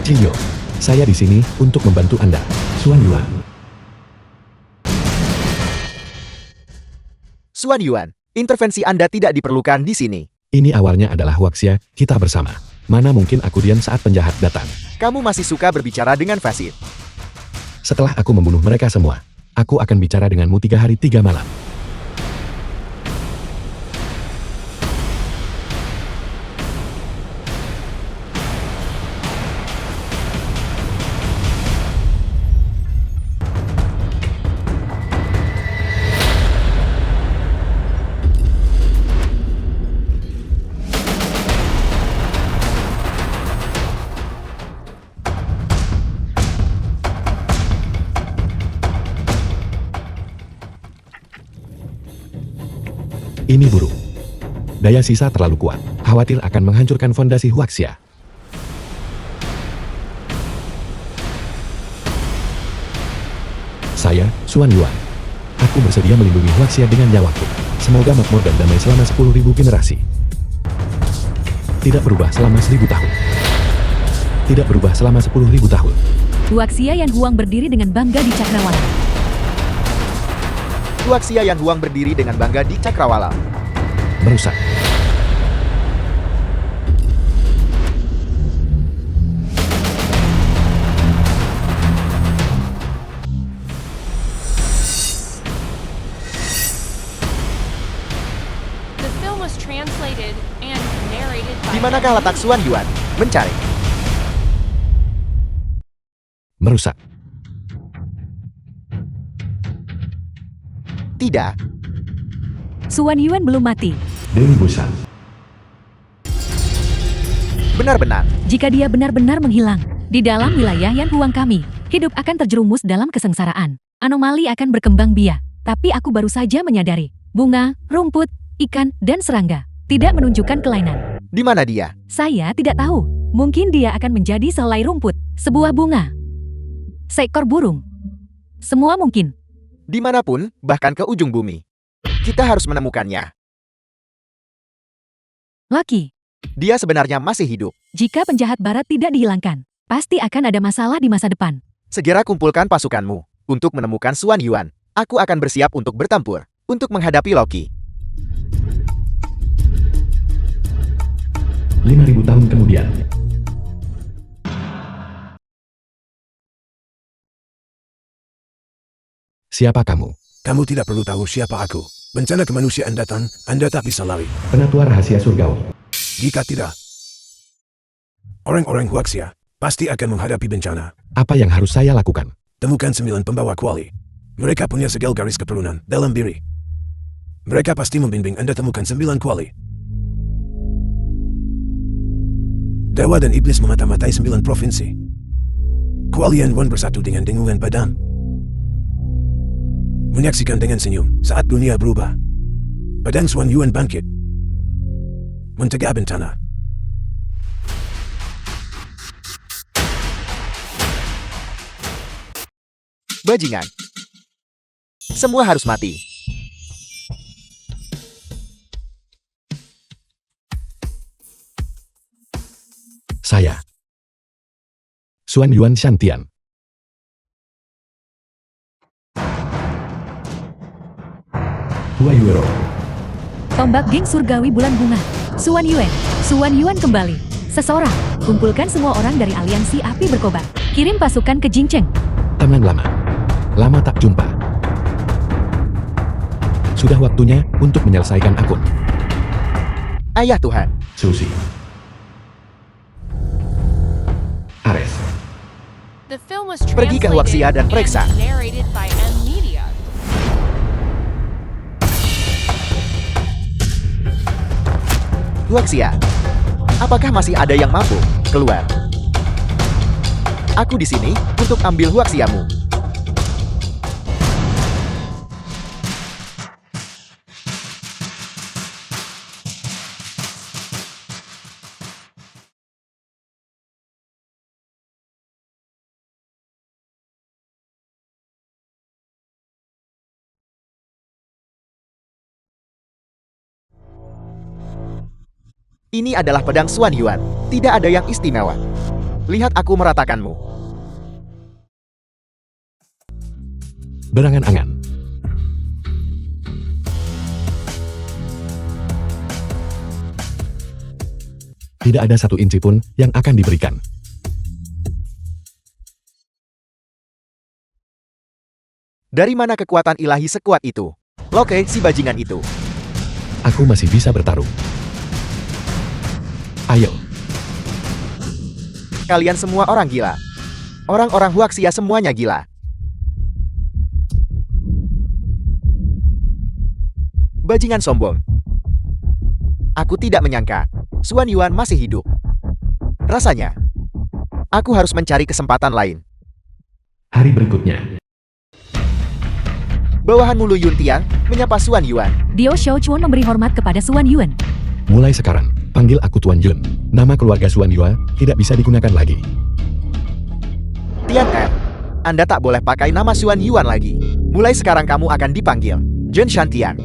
Ciyo, saya di sini untuk membantu Anda. Xuan Yuan. Xuan Yuan, intervensi Anda tidak diperlukan di sini. Ini awalnya adalah Huaxia, kita bersama. Mana mungkin aku diam saat penjahat datang. Kamu masih suka berbicara dengan fasih. Setelah aku membunuh mereka semua, aku akan bicara denganmu 3 hari 3 malam. Ini buruk. Daya sisa terlalu kuat. Khawatir akan menghancurkan fondasi Huaxia. Saya, Xuan Yuan. Aku bersedia melindungi Huaxia dengan nyawaku. Semoga makmur dan damai selama 10.000 generasi. Tidak berubah selama 1000 tahun. Tidak berubah selama 10.000 tahun. Huaxia Yan Huang berdiri dengan bangga di Cakrawala. Huaxia Yan Huang berdiri dengan bangga di Cakrawala. Merusak. The film was translated and narrated by Di manakah letak Xuan Yuan? Mencari. Merusak. Tidak. Xuan Yuan belum mati. Dewi Busan. Benar-benar. Jika dia benar-benar menghilang di dalam wilayah Yan Huang kami, hidup akan terjerumus dalam kesengsaraan. Anomali akan berkembang biak. Tapi aku baru saja menyadari, bunga, rumput, ikan, dan serangga tidak menunjukkan kelainan. Di mana dia? Saya tidak tahu. Mungkin dia akan menjadi sehelai rumput, sebuah bunga, seekor burung. Semua mungkin. Dimanapun, bahkan ke ujung bumi. Kita harus menemukannya. Lucky, Dia sebenarnya masih hidup. jika penjahat barat tidak dihilangkan, pasti akan ada masalah di masa depan. Segera kumpulkan pasukanmu. Untuk menemukan Xuan Yuan, aku akan bersiap untuk bertempur. Untuk menghadapi Loki. 5.000 tahun kemudian. Siapa kamu? Kamu tidak perlu tahu siapa aku. Bencana kemanusiaan datang, Anda tak bisa lari. Penatua rahasia surgawi. Jika tidak, orang-orang Huaxia pasti akan menghadapi bencana. Apa yang harus saya lakukan? Temukan 9 pembawa kuali. Mereka punya segel garis keturunan dalam diri. Mereka pasti membimbing Anda temukan 9 kuali. Dewa dan iblis memata-matai 9 provinsi. Kuali Yan Wan bersatu dengan dengungan padam. Menyaksikan dengan senyum saat dunia berubah. Pedang Xuan Yuan bangkit. Mencegah bencana. Bajingan. Semua harus mati. Saya. Xuan Yuan Shantian. Huayuero. Tombak geng surgawi bulan bunga. Xuan Yuan. Xuan Yuan kembali. Seseorang, kumpulkan semua orang dari aliansi api berkobar. Kirim pasukan ke Jingcheng. Teman lama. Lama tak jumpa. Sudah waktunya untuk menyelesaikan akun. Ayah Tuhan. Susi. Ares. The film was Pergi ke Huaxia dan periksa. and narrated by M Media. Huaxia. Apakah masih ada yang mampu keluar? Aku di sini untuk ambil Huaxiamu. Ini adalah pedang Xuan Yuan. Tidak ada yang istimewa. Lihat aku meratakanmu. Berangan-angan. Tidak ada satu inci pun yang akan diberikan. Dari mana kekuatan ilahi sekuat itu? Loke, si bajingan itu. Aku masih bisa bertarung. Ayo, Kalian semua orang gila. Orang-orang Huaxia semuanya gila. Bajingan sombong. Aku tidak menyangka Xuan Yuan masih hidup. Rasanya, aku harus mencari kesempatan lain. hari berikutnya. Bawahanmu Lu Yuntiang menyapa Xuan Yuan. Dio Xiaochuan memberi hormat kepada Xuan Yuan. Mulai sekarang, panggil aku Tuan Yun. Nama keluarga Xuan Yua tidak bisa digunakan lagi. Tian Er, Anda tak boleh pakai nama Xuan Yuan lagi. Mulai sekarang kamu akan dipanggil Zhen Shantian.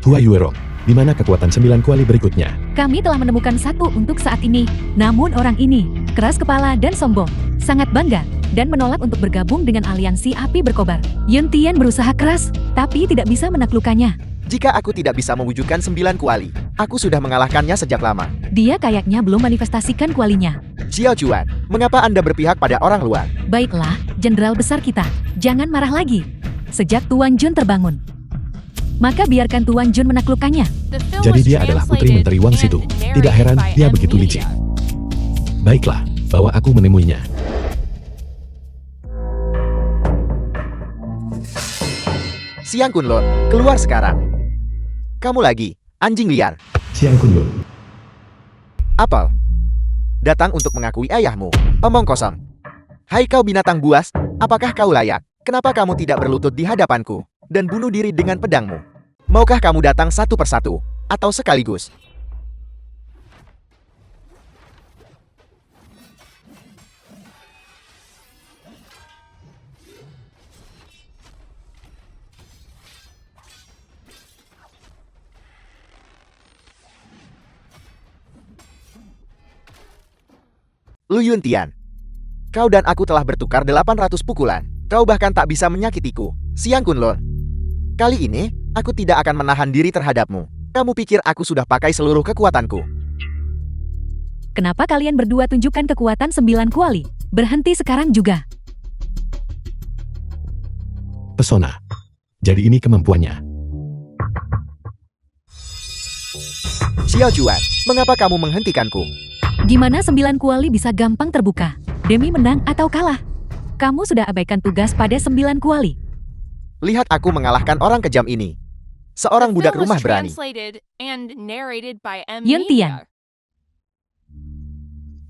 Hua Yuerong, di mana kekuatan 9 kuali berikutnya? Kami telah menemukan satu untuk saat ini. Namun orang ini keras kepala dan sombong, sangat bangga dan menolak untuk bergabung dengan aliansi api berkobar. Yun Tian berusaha keras, tapi tidak bisa menaklukkannya. Jika aku tidak bisa mewujudkan 9 kuali, aku sudah mengalahkannya sejak lama. Dia kayaknya belum manifestasikan kualinya. Xiao Chuan, mengapa Anda berpihak pada orang luar? Baiklah, jenderal besar kita, jangan marah lagi. Sejak Tuan Jun terbangun, maka biarkan Tuan Jun menaklukkannya. The film Jadi was dia adalah putri translated Menteri Wang and Situ. narrated Tidak heran by dia M. begitu licik. Media. Baiklah, bawa aku menemuinya. Siang Kunlun, keluar sekarang. Kamu lagi, anjing liar. Siang Kunlun. Apel. Datang untuk mengakui ayahmu. Omong kosong. Hai kau binatang buas, apakah kau layak? Kenapa kamu tidak berlutut di hadapanku dan bunuh diri dengan pedangmu? Maukah kamu datang satu persatu atau sekaligus? Lu Yuntian, kau dan aku telah bertukar 800 pukulan. Kau bahkan tak bisa menyakitiku. Siang Kunlun. Kali ini, aku tidak akan menahan diri terhadapmu. Kamu pikir aku sudah pakai seluruh kekuatanku? Kenapa kalian berdua tunjukkan kekuatan 9 kuali? Berhenti sekarang juga. Pesona. Jadi ini kemampuannya. Xiao Chuan, mengapa kamu menghentikanku? Gimana 9 kuali bisa gampang terbuka? Demi menang atau kalah? Kamu sudah abaikan tugas pada 9 kuali. Lihat aku mengalahkan orang kejam ini. Seorang The budak film was rumah berani. translated and narrated by M. Yun Tian. Media.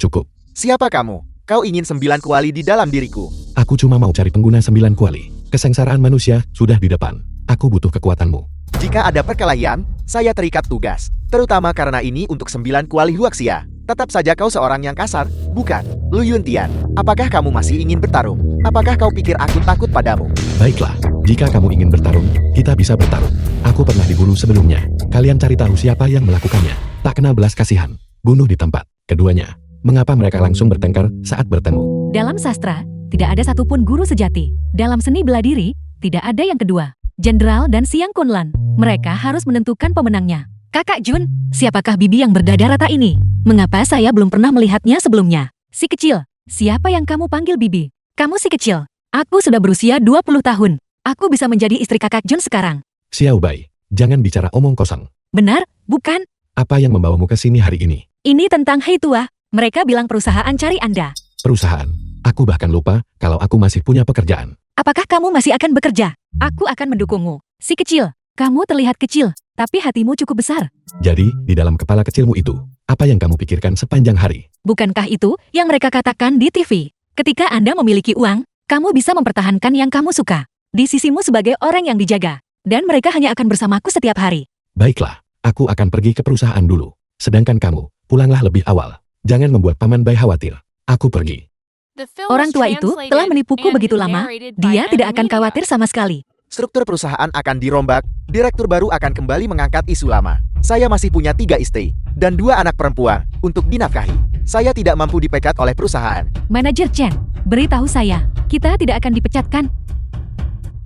Cukup. Siapa kamu? Kau ingin 9 kuali di dalam diriku. Aku cuma mau cari pengguna 9 kuali. Kesengsaraan manusia sudah di depan. Aku butuh kekuatanmu. Jika ada perkelahian, saya terikat tugas. Terutama karena ini untuk 9 kuali Huaxia. Tetap saja kau seorang yang kasar, bukan? Lu Yuntian, apakah kamu masih ingin bertarung? Apakah kau pikir aku takut padamu? Baiklah, jika kamu ingin bertarung, kita bisa bertarung. Aku pernah diburu sebelumnya. Kalian cari tahu siapa yang melakukannya. Tak kenal belas kasihan. Bunuh di tempat. Keduanya, mengapa mereka langsung bertengkar saat bertemu? Dalam sastra, tidak ada satupun guru sejati. Dalam seni bela diri, tidak ada yang kedua. Jenderal dan Siang Kunlan, mereka harus menentukan pemenangnya. Kakak Jun, siapakah bibi yang berdada rata ini? Mengapa saya belum pernah melihatnya sebelumnya? Si kecil, siapa yang kamu panggil bibi? Kamu si kecil. Aku sudah berusia 20 tahun. Aku bisa menjadi istri kakak Jun sekarang. Xiao Bai, jangan bicara omong kosong. Benar, bukan? Apa yang membawamu ke sini hari ini? Ini tentang Hei Tua. Mereka bilang perusahaan cari Anda. Perusahaan. Aku bahkan lupa kalau aku masih punya pekerjaan. Apakah kamu masih akan bekerja? Aku akan mendukungmu. Si kecil, kamu terlihat kecil, tapi hatimu cukup besar. Jadi, di dalam kepala kecilmu itu, apa yang kamu pikirkan sepanjang hari? Bukankah itu yang mereka katakan di TV? Ketika Anda memiliki uang, kamu bisa mempertahankan yang kamu suka. Di sisimu sebagai orang yang dijaga. Dan mereka hanya akan bersamaku setiap hari. Baiklah, aku akan pergi ke perusahaan dulu. Sedangkan kamu, pulanglah lebih awal. Jangan membuat Paman Bai khawatir. Aku pergi. The film Orang was tua itu translated telah menipuku and begitu lama, narrated by dia M. tidak akan Media. khawatir sama sekali. Struktur perusahaan akan dirombak, direktur baru akan kembali mengangkat isu lama. Saya masih punya 3 istri dan 2 anak perempuan. untuk dinafkahi. Saya tidak mampu dipecat oleh perusahaan. Manajer Chen, beritahu saya, kita tidak akan dipecatkan.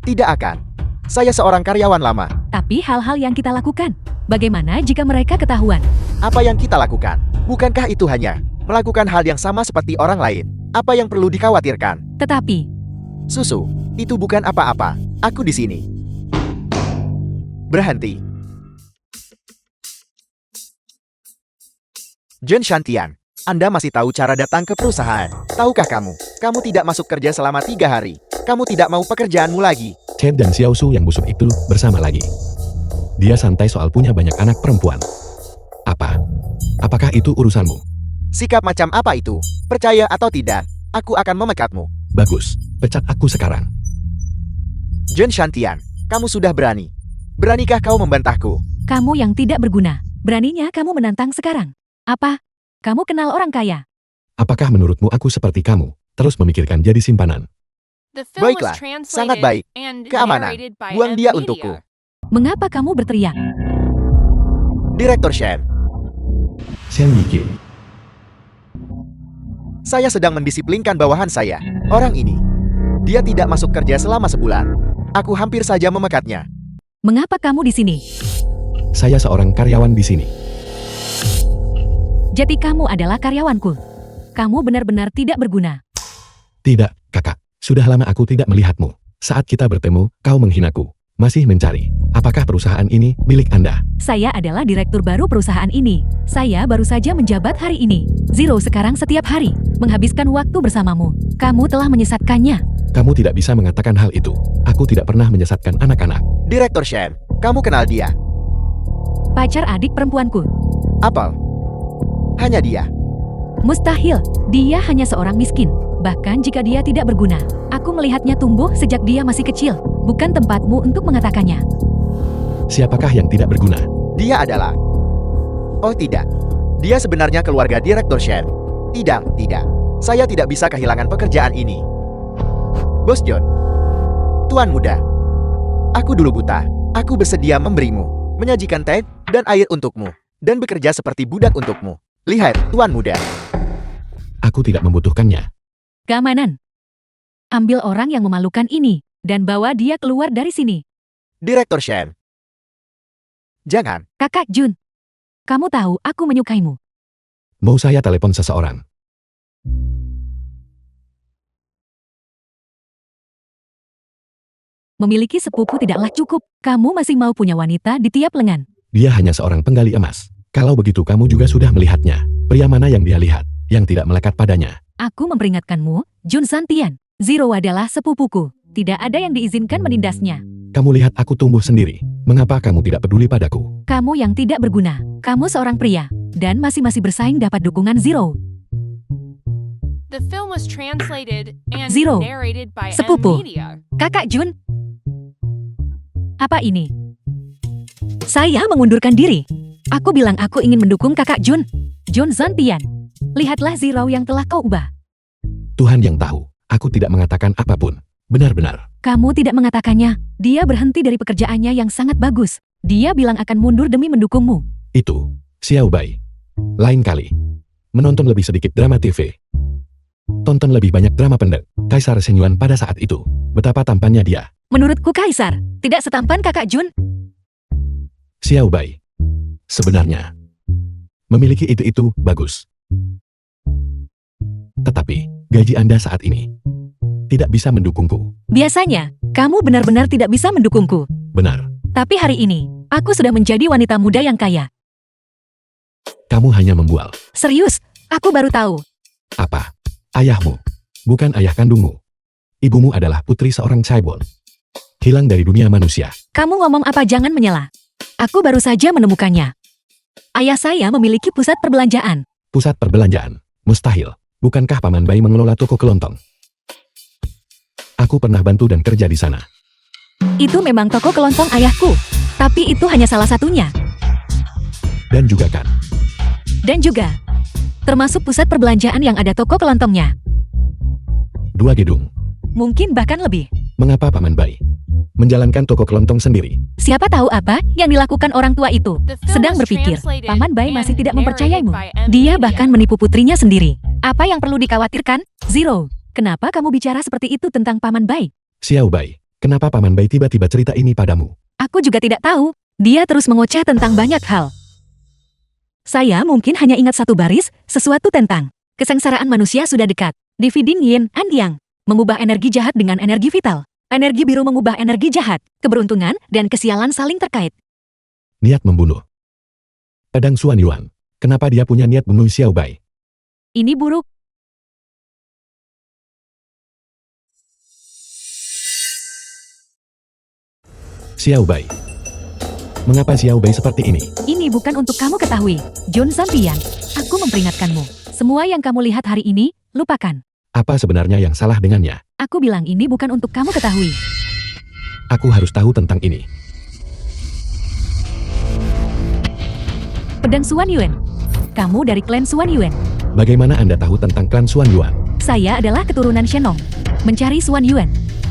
Tidak akan. Saya seorang karyawan lama. Tapi hal-hal yang kita lakukan, bagaimana jika mereka ketahuan? Apa yang kita lakukan? Bukankah itu hanya melakukan hal yang sama seperti orang lain? Apa yang perlu dikhawatirkan? Tetapi, Susu, itu bukan apa-apa. Aku di sini. Berhenti. Jun Shantian, Anda masih tahu cara datang ke perusahaan. Tahukah kamu? Kamu tidak masuk kerja selama 3 hari. Kamu tidak mau pekerjaanmu lagi. Chen dan Xiao Su yang busuk itu bersama lagi. Dia santai soal punya banyak anak perempuan. Apa? Apakah itu urusanmu? Sikap macam apa itu? Percaya atau tidak, aku akan memekatmu. Bagus, pecat aku sekarang. Jun Shantian, kamu sudah berani. Beranikah kau membantahku? kamu yang tidak berguna, beraninya kamu menantang sekarang. Apa? Kamu kenal orang kaya? Apakah menurutmu aku seperti kamu, terus memikirkan jadi simpanan? The film Baiklah, was translated sangat baik. and Keamanan. narrated by Buang M dia Media. untukku. Mengapa kamu berteriak? Direktur Shen, Shen Yiki, saya sedang mendisiplinkan bawahan saya. Orang ini, dia tidak masuk kerja selama sebulan. Aku hampir saja memekatnya. Mengapa kamu di sini? saya seorang karyawan di sini. Jadi kamu adalah karyawanku. Kamu benar-benar tidak berguna. Tidak, kakak. Sudah lama aku tidak melihatmu. Saat kita bertemu, kau menghinaku. Masih mencari. Apakah perusahaan ini milik Anda? Saya adalah direktur baru perusahaan ini. Saya baru saja menjabat hari ini. Zero sekarang setiap hari menghabiskan waktu bersamamu. Kamu telah menyesatkannya. Kamu tidak bisa mengatakan hal itu. Aku tidak pernah menyesatkan anak-anak. Direktur Shen, kamu kenal dia? Pacar adik perempuanku. Apel. Hanya dia. Mustahil. Dia hanya seorang miskin. Bahkan jika dia tidak berguna, aku melihatnya tumbuh sejak dia masih kecil. Bukan tempatmu untuk mengatakannya. Siapakah yang tidak berguna? Dia adalah... Oh tidak. Dia sebenarnya keluarga Direktur Shen. Tidak, tidak. Saya tidak bisa kehilangan pekerjaan ini. Bos John. Tuan muda. Aku dulu buta. Aku bersedia memberimu, menyajikan teh dan air untukmu, dan bekerja seperti budak untukmu. Lihat, tuan muda. Aku tidak membutuhkannya. Keamanan. Ambil orang yang memalukan ini, dan bawa dia keluar dari sini. Direktur Shen. Jangan. Kakak Jun. Kamu tahu aku menyukaimu. Mau saya telepon seseorang? Memiliki sepupu tidaklah cukup. Kamu masih mau punya wanita di tiap lengan. Dia hanya seorang penggali emas. Kalau begitu kamu juga sudah melihatnya. Pria mana yang dia lihat, yang tidak melekat padanya? Aku memperingatkanmu, Jun Santian. Zero adalah sepupuku. Tidak ada yang diizinkan menindasnya. Kamu lihat aku tumbuh sendiri. Mengapa kamu tidak peduli padaku? Kamu yang tidak berguna. Kamu seorang pria. Dan masih bersaing dapat dukungan Zero. The film was translated and Zero. narrated by M Sepupu. Media. Kakak Jun. Apa ini? Saya mengundurkan diri. Aku bilang aku ingin mendukung kakak Jun. Jun Santian. Lihatlah Zero yang telah kau ubah. Tuhan yang tahu, aku tidak mengatakan apapun. Benar-benar. Kamu tidak mengatakannya. Dia berhenti dari pekerjaannya yang sangat bagus. Dia bilang akan mundur demi mendukungmu. Itu, Xiao Bai. Lain kali. Menonton lebih sedikit drama TV. Tonton lebih banyak drama pendek. Kaisar Shenyuan pada saat itu. Betapa tampannya dia. Menurutku Kaisar, tidak setampan kakak Jun. Xiao Bai. Sebenarnya, memiliki itu bagus. Tetapi, gaji Anda saat ini tidak bisa mendukungku. Biasanya, kamu benar-benar tidak bisa mendukungku. Benar, Tapi hari ini, aku sudah menjadi wanita muda yang kaya. kamu hanya membual. Serius, aku baru tahu. Apa? Ayahmu, bukan ayah kandungmu. Ibumu adalah putri seorang Chaebol. Hilang dari dunia manusia. Kamu ngomong apa jangan menyela. Aku baru saja menemukannya. Ayah saya memiliki pusat perbelanjaan. Pusat perbelanjaan. Mustahil. Bukankah Paman Bai mengelola toko kelontong? Aku pernah bantu dan kerja di sana. Itu memang toko kelontong ayahku. Tapi itu hanya salah satunya. Dan juga kan, Dan juga, termasuk pusat perbelanjaan yang ada toko kelontongnya. 2 gedung. Mungkin bahkan lebih. Mengapa Paman Bai menjalankan toko kelontong sendiri. Siapa tahu apa yang dilakukan orang tua itu. The film Sedang was berpikir, translated Paman Bai masih and tidak narrated mempercayaimu. by M. Dia Media. bahkan menipu putrinya sendiri. Apa yang perlu dikhawatirkan? Zero. Kenapa kamu bicara seperti itu tentang Paman Bai? Xiao Bai, kenapa Paman Bai tiba-tiba cerita ini padamu? Aku juga tidak tahu. Dia terus mengoceh tentang banyak hal. Saya mungkin hanya ingat satu baris, sesuatu tentang kesengsaraan manusia sudah dekat. Dividing yin and yang. Mengubah energi jahat dengan energi vital. Energi biru mengubah energi jahat. Keberuntungan dan kesialan saling terkait. Niat membunuh. Pedang Xuan Yuan. Kenapa dia punya niat bunuh Xiao Bai? Ini buruk. Xiao Bai. Mengapa Xiao Bai seperti ini? Ini bukan untuk kamu ketahui. John Zampian. Aku memperingatkanmu. Semua yang kamu lihat hari ini, lupakan. Apa sebenarnya yang salah dengannya? Aku bilang ini bukan untuk kamu ketahui. Aku harus tahu tentang ini. Pedang Xuan Yuan. Kamu dari klan Xuan Yuan. Bagaimana Anda tahu tentang klan Xuan Yuan? Saya adalah keturunan Shenong. Mencari Xuan Yuan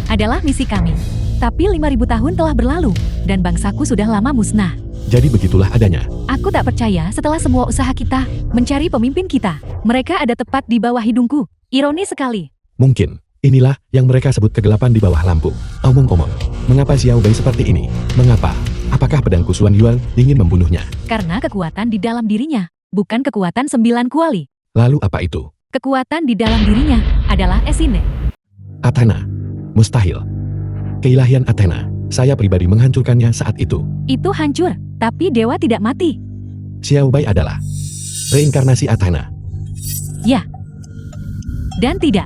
adalah misi kami. Tapi 5.000 tahun telah berlalu, dan bangsaku sudah lama musnah. Jadi begitulah adanya. Aku tak percaya setelah semua usaha kita mencari pemimpin kita. Mereka ada tepat di bawah hidungku. Ironis sekali. Mungkin, inilah yang mereka sebut kegelapan di bawah lampu. Omong-omong, mengapa Xiao Bai seperti ini? Mengapa? Apakah pedangku Xuan Yuan ingin membunuhnya? Karena kekuatan di dalam dirinya, bukan kekuatan 9 kuali. Lalu apa itu? Kekuatan di dalam dirinya adalah Esine. Athena. Mustahil. Keilahian Athena. Saya pribadi menghancurkannya saat itu. Itu hancur, tapi dewa tidak mati. Xiao Bai adalah reinkarnasi Athena. Ya. Dan tidak.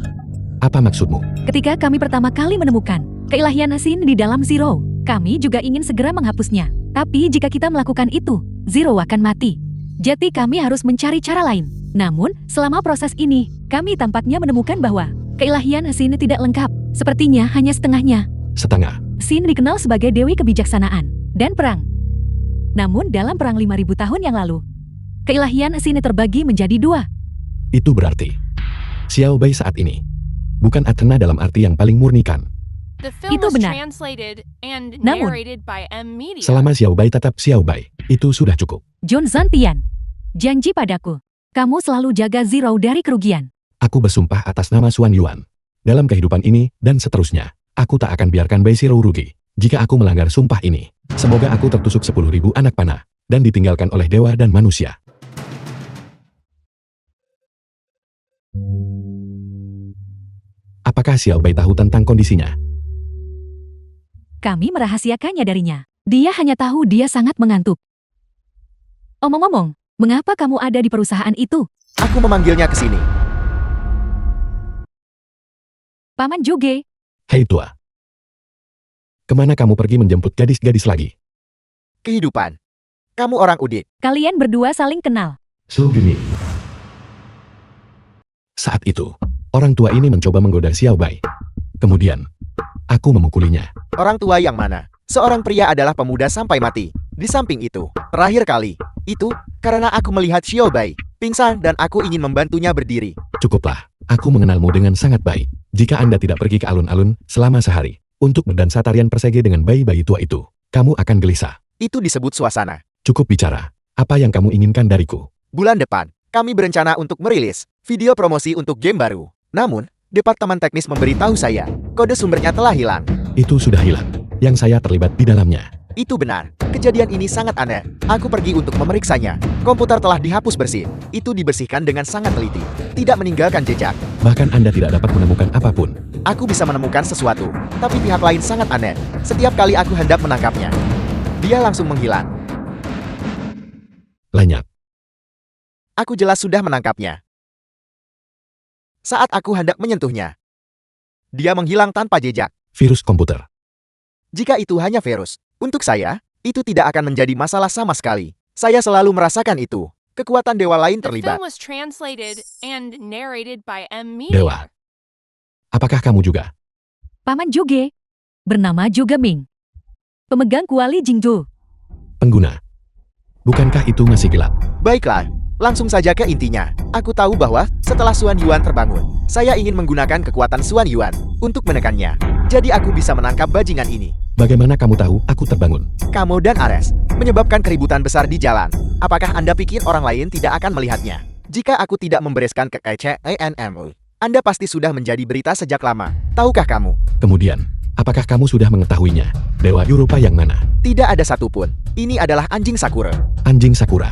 Apa maksudmu? Ketika kami pertama kali menemukan keilahian Sin di dalam Zero, kami juga ingin segera menghapusnya. Tapi jika kita melakukan itu, Zero akan mati. Jadi kami harus mencari cara lain. Namun, selama proses ini, kami tampaknya menemukan bahwa keilahian Sin tidak lengkap. Sepertinya hanya setengahnya. Setengah. Sin dikenal sebagai Dewi Kebijaksanaan dan Perang. Namun dalam perang 5.000 tahun yang lalu, keilahian Sin terbagi menjadi 2. Itu berarti Xiao Bai saat ini bukan Athena dalam arti yang paling murnikan. The film Itu was benar. translated and Namun, narrated by M. Media. Selama Xiao Bai tetap Xiao Bai, itu sudah cukup. John Zantian, janji padaku, kamu selalu jaga Zero dari kerugian. Aku bersumpah atas nama Xuan Yuan. Dalam kehidupan ini dan seterusnya, aku tak akan biarkan Bai Zero rugi. Jika aku melanggar sumpah ini, semoga aku tertusuk 10.000 anak panah dan ditinggalkan oleh dewa dan manusia. Apakah Xiao Bai tahu tentang kondisinya? Kami merahasiakannya darinya. Dia hanya tahu dia sangat mengantuk. Omong-omong, mengapa kamu ada di perusahaan itu? Aku memanggilnya ke sini. Paman Juge, Hei tua. Kemana kamu pergi menjemput gadis-gadis lagi? Kehidupan. Kamu orang udik. kalian berdua saling kenal. Sugini. Saat itu, orang tua ini mencoba menggoda Xiao Bai. Kemudian, aku memukulinya. Orang tua yang mana? Seorang pria adalah pemuda sampai mati. Di samping itu, terakhir kali, itu karena aku melihat Xiao Bai pingsan dan aku ingin membantunya berdiri. Cukuplah, aku mengenalmu dengan sangat baik. Jika Anda tidak pergi ke alun-alun selama sehari untuk mendansa tarian persegi dengan bayi-bayi tua itu, kamu akan gelisah. Itu disebut suasana. Cukup bicara. Apa yang kamu inginkan dariku? Bulan depan, kami berencana untuk merilis video promosi untuk game baru. Namun, Departemen Teknis memberitahu saya, kode sumbernya telah hilang. Itu sudah hilang. Yang saya terlibat di dalamnya. Itu benar. Kejadian ini sangat aneh. Aku pergi untuk memeriksanya. Komputer telah dihapus bersih. Itu dibersihkan dengan sangat teliti. Tidak meninggalkan jejak. Bahkan Anda tidak dapat menemukan apapun. Aku bisa menemukan sesuatu. Tapi pihak lain sangat aneh. Setiap kali aku hendak menangkapnya, dia langsung menghilang. Lenyap. Aku jelas sudah menangkapnya. Saat aku hendak menyentuhnya, dia menghilang tanpa jejak. Virus komputer. Jika itu hanya virus, untuk saya, itu tidak akan menjadi masalah sama sekali. Saya selalu merasakan itu. Kekuatan dewa lain The terlibat. film was translated and narrated by M. Media. Dewa. Apakah kamu juga? Paman Juge, bernama Zhuge Ming. Pemegang kuali Jingzhou. Pengguna. Bukankah itu masih gelap? Baiklah, langsung saja ke intinya. Aku tahu bahwa setelah Xuan Yuan terbangun, saya ingin menggunakan kekuatan Xuan Yuan untuk menekannya. Jadi aku bisa menangkap bajingan ini. Bagaimana kamu tahu aku terbangun? Kamu dan Ares menyebabkan keributan besar di jalan. Apakah Anda pikir orang lain tidak akan melihatnya? Jika aku tidak membereskan KCANMU, Anda pasti sudah menjadi berita sejak lama. Tahukah kamu? Kemudian, apakah kamu sudah mengetahuinya? Dewa Eropa yang mana? Tidak ada satupun. Ini adalah anjing Sakura. Anjing Sakura.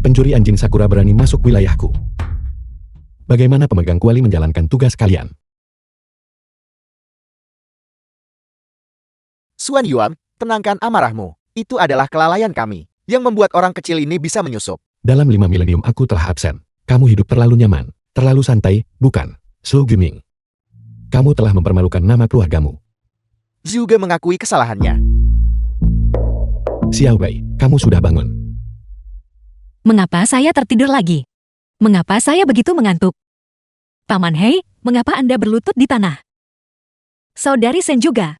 Pencuri anjing Sakura berani masuk wilayahku. Bagaimana pemegang kuali menjalankan tugas kalian? Xuan Yuan, tenangkan amarahmu. Itu adalah kelalaian kami yang membuat orang kecil ini bisa menyusup. Dalam 5 milenium aku telah absen. Kamu hidup terlalu nyaman, terlalu santai, bukan? Slow gaming. Kamu telah mempermalukan nama keluargamu. Zhuge mengakui kesalahannya. Xiao Wei, kamu sudah bangun. Mengapa saya tertidur lagi? Mengapa saya begitu mengantuk? Paman Hei, mengapa Anda berlutut di tanah? Saudari Sen juga.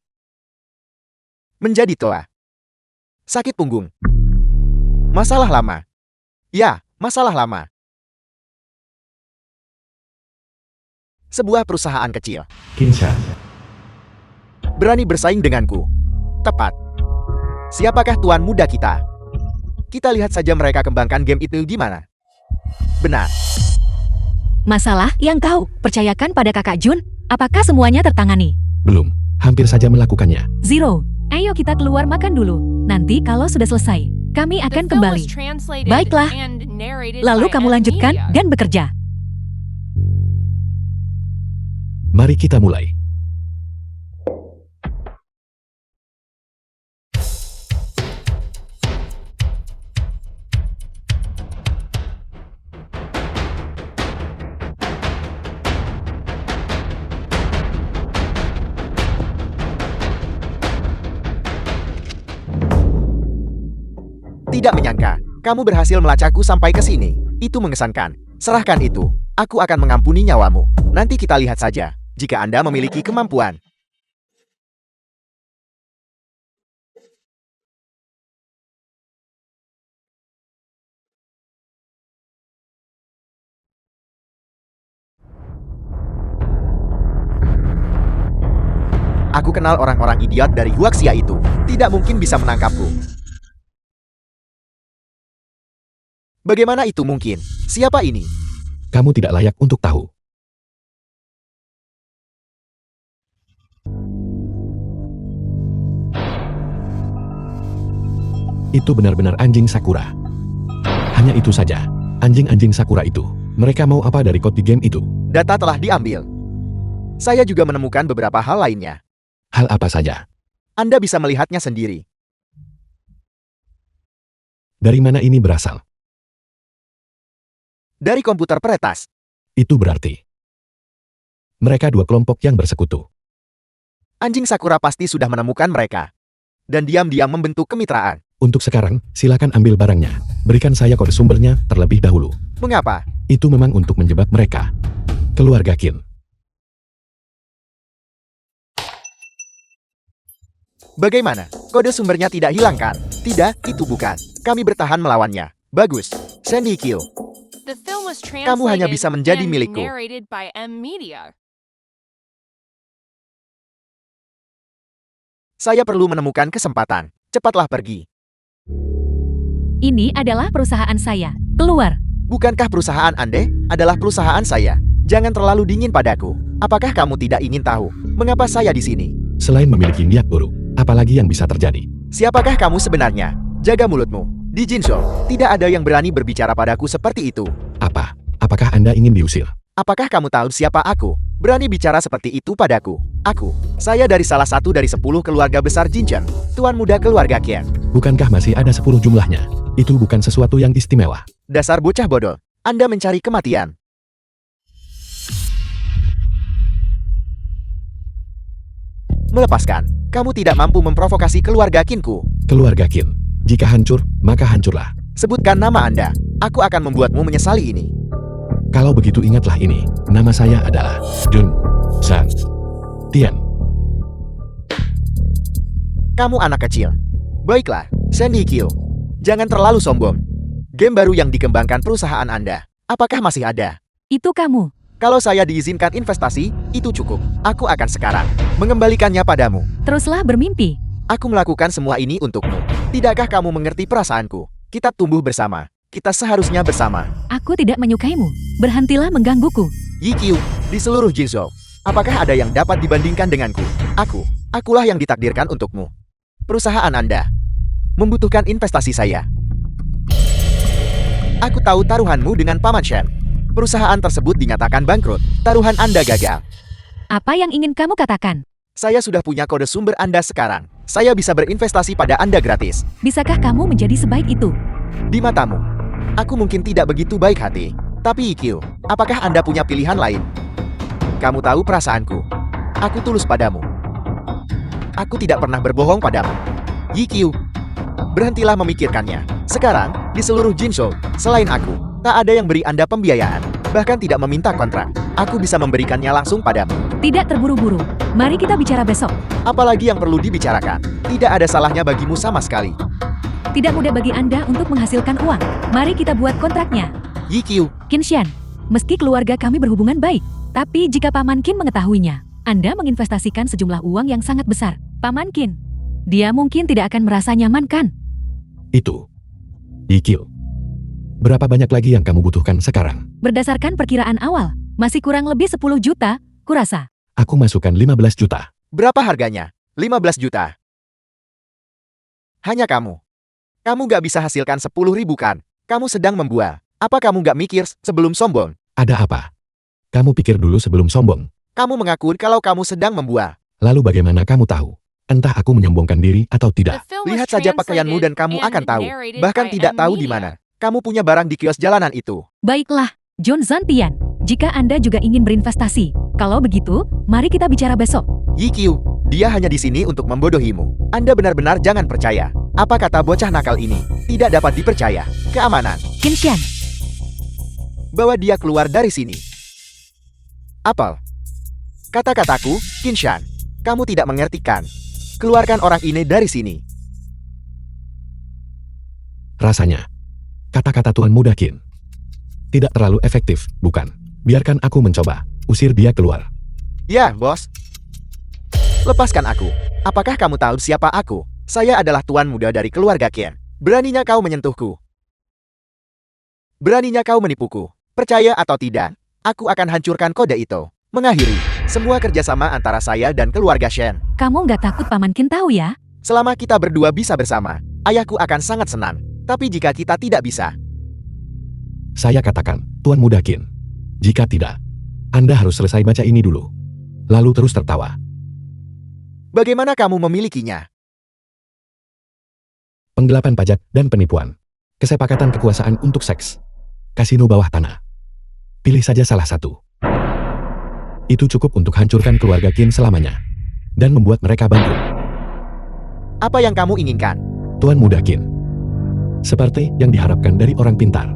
Menjadi tua. Sakit punggung. Masalah lama. Ya, masalah lama. Sebuah perusahaan kecil. Kinsha. Berani bersaing denganku. Tepat. Siapakah tuan muda kita? Kita lihat saja mereka kembangkan game itu di mana. Benar. Masalah yang kau percayakan pada kakak Jun, apakah semuanya tertangani? Belum, hampir saja melakukannya. Zero, ayo kita keluar makan dulu. Nanti kalau sudah selesai, kami The akan film was kembali. translated Baiklah. and narrated Lalu by kamu M lanjutkan Media. dan bekerja. Mari kita mulai. Tidak menyangka, kamu berhasil melacakku sampai ke sini. Itu mengesankan. Serahkan itu. Aku akan mengampuni nyawamu. Nanti kita lihat saja, jika Anda memiliki kemampuan. Aku kenal orang-orang idiot dari Huaxia itu. Tidak mungkin bisa menangkapku. Bagaimana itu mungkin? Siapa ini? Kamu tidak layak untuk tahu. Itu benar-benar anjing Sakura. Hanya itu saja. Anjing-anjing Sakura itu. Mereka mau apa dari kode di game itu? Data telah diambil. Saya juga menemukan beberapa hal lainnya. Hal apa saja? Anda bisa melihatnya sendiri. Dari mana ini berasal? Dari komputer peretas. Itu berarti mereka dua kelompok yang bersekutu. Anjing Sakura pasti sudah menemukan mereka. Dan diam-diam membentuk kemitraan. Untuk sekarang, silakan ambil barangnya. Berikan saya kode sumbernya terlebih dahulu. Mengapa? Itu memang untuk menjebak mereka. Keluarga Qin. Bagaimana? Kode sumbernya tidak hilangkan? Tidak, itu bukan. Kami bertahan melawannya. Bagus. Sandy Kill. The film was Kamu hanya translated bisa menjadi and milikku. narrated by M Media. Saya perlu menemukan kesempatan. Cepatlah pergi. Ini adalah perusahaan saya. Keluar. Bukankah perusahaan Anda adalah perusahaan saya? Jangan terlalu dingin padaku. Apakah kamu tidak ingin tahu mengapa saya di sini? Selain memiliki niat buruk, apalagi yang bisa terjadi? Siapakah kamu sebenarnya? Jaga mulutmu. Di Jinzhou, tidak ada yang berani berbicara padaku seperti itu. Apa? Apakah Anda ingin diusir? Apakah kamu tahu siapa aku? Berani bicara seperti itu padaku. Saya dari salah satu dari 10 keluarga besar Jinchen. Tuan muda keluarga Qian. Bukankah masih ada 10 jumlahnya? Itu bukan sesuatu yang istimewa. Dasar bocah bodoh. Anda mencari kematian. Melepaskan. Kamu tidak mampu memprovokasi keluarga Qinku. Keluarga Qin. Jika hancur, maka hancurlah. Sebutkan nama Anda. Aku akan membuatmu menyesali ini. Kalau begitu ingatlah ini. Nama saya adalah Dun San Tian. Kamu anak kecil. Baiklah, Sandy Kill. Jangan terlalu sombong. Game baru yang dikembangkan perusahaan Anda. Apakah masih ada? Itu kamu. Kalau saya diizinkan investasi, itu cukup. Aku akan sekarang mengembalikannya padamu. Teruslah bermimpi. Aku melakukan semua ini untukmu. Tidakkah kamu mengerti perasaanku? Kita tumbuh bersama. Kita seharusnya bersama. Aku tidak menyukaimu. Berhentilah menggangguku. Yikyu, di seluruh Jingzhou, apakah ada yang dapat dibandingkan denganku? Akulah yang ditakdirkan untukmu. Perusahaan Anda membutuhkan investasi saya. Aku tahu taruhanmu dengan Paman Shen. Perusahaan tersebut dinyatakan bangkrut. Taruhan Anda gagal. Apa yang ingin kamu katakan? Saya sudah punya kode sumber Anda sekarang. Saya bisa berinvestasi pada Anda gratis. Bisakah kamu menjadi sebaik itu? Di matamu, aku mungkin tidak begitu baik hati. Tapi Yikyu, apakah Anda punya pilihan lain? Kamu tahu perasaanku. Aku tulus padamu. Aku tidak pernah berbohong padamu. Yikyu, berhentilah memikirkannya. Sekarang, di seluruh Jinzhou, selain aku, tak ada yang beri Anda pembiayaan, bahkan tidak meminta kontrak. Aku bisa memberikannya langsung padamu. Tidak terburu-buru. Mari kita bicara besok. Apalagi yang perlu dibicarakan? Tidak ada salahnya bagimu sama sekali. Tidak mudah bagi Anda untuk menghasilkan uang. Mari kita buat kontraknya. Yikyu, Qinshan, meski keluarga kami berhubungan baik, tapi jika Paman Qin mengetahuinya, Anda menginvestasikan sejumlah uang yang sangat besar. Paman Qin, dia mungkin tidak akan merasa nyaman kan? Itu. Yikyu. Berapa banyak lagi yang kamu butuhkan sekarang? Berdasarkan perkiraan awal, masih kurang lebih 10 juta, kurasa. Aku masukkan 15 juta. berapa harganya? 15 juta. Hanya kamu. Kamu gak bisa hasilkan 10.000 kan? Kamu sedang membual. Apa kamu gak mikir sebelum sombong? Ada apa? Kamu pikir dulu sebelum sombong. Kamu mengaku kalau kamu sedang membual. Lalu bagaimana kamu tahu? Entah aku menyombongkan diri atau The tidak. film was Lihat saja pakaianmu dan kamu translated akan and tahu. narrated Bahkan by tidak M tahu di Media. mana. Kamu punya barang di kios jalanan itu. Baiklah, John Zantian, jika Anda juga ingin berinvestasi, kalau begitu, mari kita bicara besok. Yikyu, dia hanya di sini untuk membodohimu. Anda benar-benar jangan percaya. Apa kata bocah nakal ini? Tidak dapat dipercaya. Keamanan. Qinshan, Bawa dia keluar dari sini. Apel. Kata-kataku, Qinshan. Kamu tidak mengertikan. Keluarkan orang ini dari sini. Rasanya. Kata-kata Tuan Muda Qin. Tidak terlalu efektif, bukan? Biarkan aku mencoba. Usir dia keluar. Ya, bos. Lepaskan aku. Apakah kamu tahu siapa aku? Saya adalah tuan muda dari keluarga Qin. Beraninya kau menyentuhku. Beraninya kau menipuku. Percaya atau tidak, aku akan hancurkan kode itu. Mengakhiri semua kerjasama antara saya dan keluarga Shen. kamu nggak takut Paman Qin tahu ya? Selama kita berdua bisa bersama, ayahku akan sangat senang. Tapi jika kita tidak bisa, Saya katakan, Tuan Muda Qin. Jika tidak, Anda harus selesai baca ini dulu. Lalu terus tertawa. bagaimana kamu memilikinya? Penggelapan pajak dan penipuan. Kesepakatan kekuasaan untuk seks. Kasino bawah tanah. Pilih saja salah satu. Itu cukup untuk hancurkan keluarga Qin selamanya. Dan membuat mereka bangkrut. Apa yang kamu inginkan? Tuan Muda Qin. Seperti yang diharapkan dari orang pintar.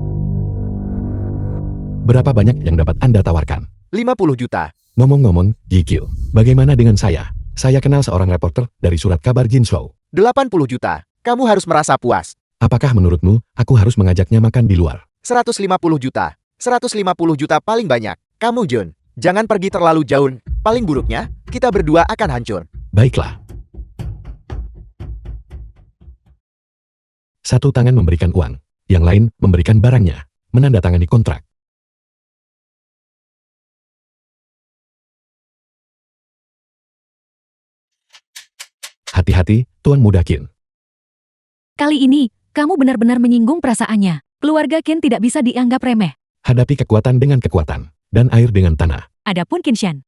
Berapa banyak yang dapat Anda tawarkan? 50 juta. Ngomong-ngomong, Yikyu, bagaimana dengan saya? Saya kenal seorang reporter dari surat kabar Jinzhou. 80 juta. Kamu harus merasa puas. Apakah menurutmu, aku harus mengajaknya makan di luar? 150 juta. 150 juta paling banyak. Kamu Jun, jangan pergi terlalu jauh. Paling buruknya, kita berdua akan hancur. Baiklah. Satu tangan memberikan uang, yang lain memberikan barangnya, menandatangani kontrak. Hati-hati, Tuan Muda Qin. Kali ini, kamu benar-benar menyinggung perasaannya. Keluarga Qin tidak bisa dianggap remeh. Hadapi kekuatan dengan kekuatan, dan air dengan tanah. Adapun Qinshan,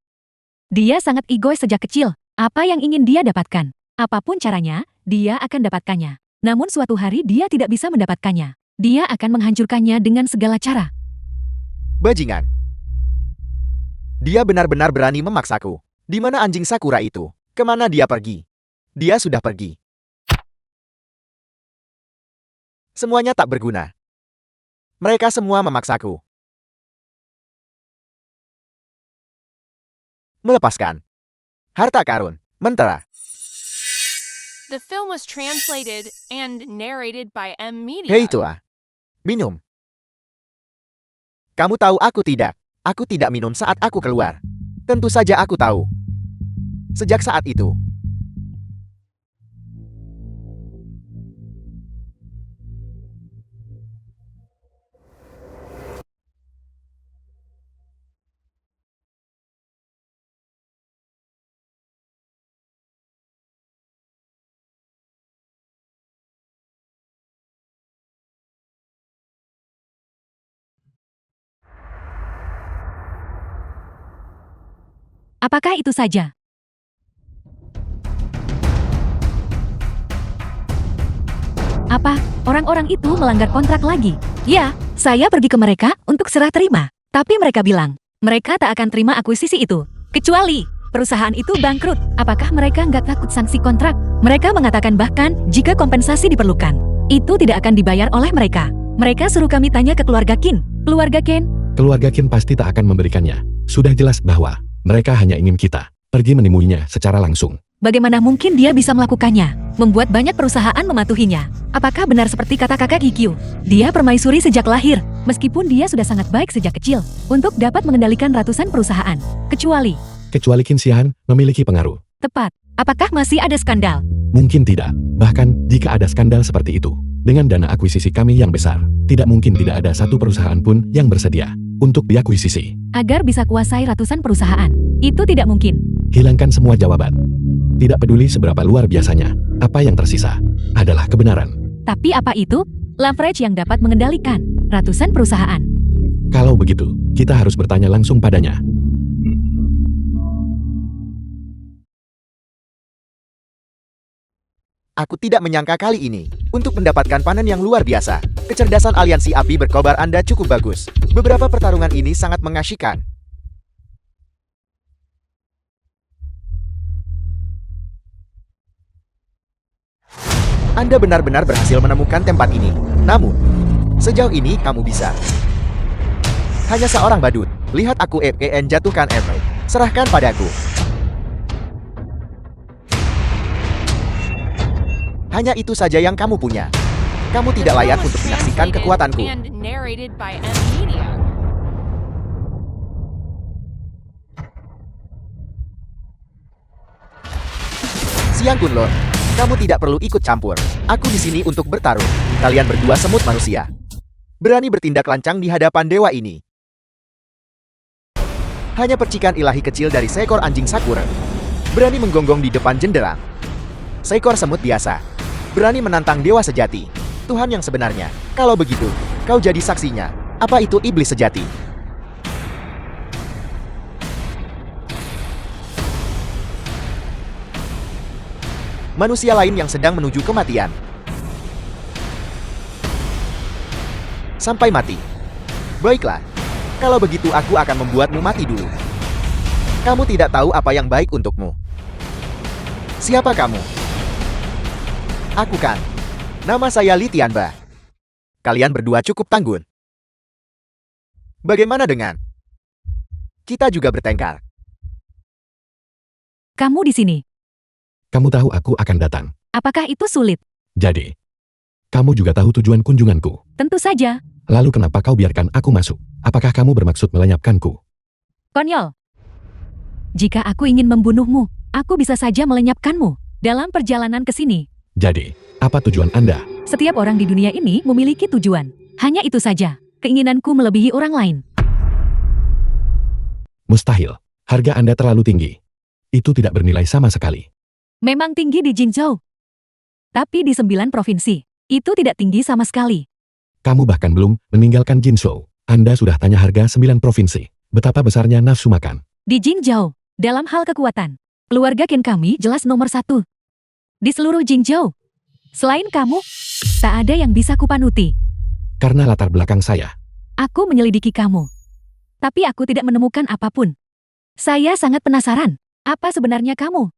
dia sangat egois sejak kecil. Apa yang ingin dia dapatkan? Apapun caranya, dia akan dapatkannya. Namun suatu hari dia tidak bisa mendapatkannya. Dia akan menghancurkannya dengan segala cara. Bajingan. Dia benar-benar berani memaksaku. Di mana anjing Sakura itu? Kemana dia pergi? Dia sudah pergi. Semuanya tak berguna. Mereka semua memaksaku. Melepaskan. Harta karun. Mentera. The film was translated and narrated by M Media. Hei tua. Minum. Kamu tahu aku tidak. Aku tidak minum saat aku keluar. Tentu saja aku tahu. Sejak saat itu, Apakah itu saja? Apa orang-orang itu melanggar kontrak lagi? Ya, saya pergi ke mereka untuk serah terima. Tapi mereka bilang, mereka tak akan terima akuisisi itu. Kecuali perusahaan itu bangkrut. Apakah mereka nggak takut sanksi kontrak? Mereka mengatakan bahkan jika kompensasi diperlukan, itu tidak akan dibayar oleh mereka. Mereka suruh kami tanya ke keluarga Kin. Keluarga Ken? Keluarga Kin pasti tak akan memberikannya. Sudah jelas bahwa mereka hanya ingin kita pergi menemuinya secara langsung. Bagaimana mungkin dia bisa melakukannya? Membuat banyak perusahaan mematuhinya. Apakah benar seperti kata kakak Kikyu? Dia permaisuri sejak lahir, meskipun dia sudah sangat baik sejak kecil, untuk dapat mengendalikan ratusan perusahaan. Kecuali Kecuali Qin Xian memiliki pengaruh. tepat. Apakah masih ada skandal? Mungkin tidak. Bahkan jika ada skandal seperti itu, dengan dana akuisisi kami yang besar, tidak mungkin tidak ada satu perusahaan pun yang bersedia untuk diakuisisi. Agar bisa kuasai ratusan perusahaan. Itu tidak mungkin. Hilangkan semua jawaban. Tidak peduli seberapa luar biasanya, apa yang tersisa adalah kebenaran. Tapi apa itu? Leverage yang dapat mengendalikan ratusan perusahaan. Kalau begitu, kita harus bertanya langsung padanya. aku tidak menyangka kali ini untuk mendapatkan panen yang luar biasa. Kecerdasan aliansi api berkobar Anda cukup bagus. Beberapa pertarungan ini sangat mengasyikkan. Anda benar-benar berhasil menemukan tempat ini. Namun, sejauh ini kamu bisa. Hanya seorang badut. Lihat aku FEN jatuhkan Emerald. Serahkan padaku. Hanya itu saja yang kamu punya. Kamu tidak layak untuk menyaksikan kekuatanku. And narrated by M Media. Siang Kunlun, kamu tidak perlu ikut campur. Aku di sini untuk bertarung. Kalian berdua semut manusia. Berani bertindak lancang di hadapan dewa ini. Hanya percikan ilahi kecil dari seekor anjing Sakura. Berani menggonggong di depan jendela. Seekor semut biasa. Berani menantang dewa sejati. Tuhan yang sebenarnya. Kalau begitu, kau jadi saksinya. Apa itu iblis sejati? Manusia lain yang sedang menuju kematian. Sampai mati. Baiklah. Kalau begitu aku akan membuatmu mati dulu. Kamu tidak tahu apa yang baik untukmu. Siapa kamu? Aku kan. Nama saya Li Tianba. Kalian berdua cukup tanggun. Bagaimana dengan? Kita juga bertengkar. Kamu di sini. Kamu tahu aku akan datang. Apakah itu sulit? Jadi, kamu juga tahu tujuan kunjunganku. Tentu saja. Lalu kenapa kau biarkan aku masuk? Apakah kamu bermaksud melenyapkanku? Konyol. Jika aku ingin membunuhmu, aku bisa saja melenyapkanmu. Dalam perjalanan ke sini, Jadi, apa tujuan Anda? setiap orang di dunia ini memiliki tujuan. Hanya itu saja. Keinginanku melebihi orang lain. Mustahil. Harga Anda terlalu tinggi. Itu tidak bernilai sama sekali. Memang tinggi di Jinzhou. Tapi di 9 provinsi, itu tidak tinggi sama sekali. Kamu bahkan belum meninggalkan Jinzhou. Anda sudah tanya harga 9 provinsi. Betapa besarnya nafsu makan. Di Jinzhou, dalam hal kekuatan, keluarga Qin kami jelas nomor 1. Di seluruh Jinzhou. Selain kamu, tak ada yang bisa kupanuti. Karena latar belakang saya. Aku menyelidiki kamu. Tapi aku tidak menemukan apapun. Saya sangat penasaran. Apa sebenarnya kamu?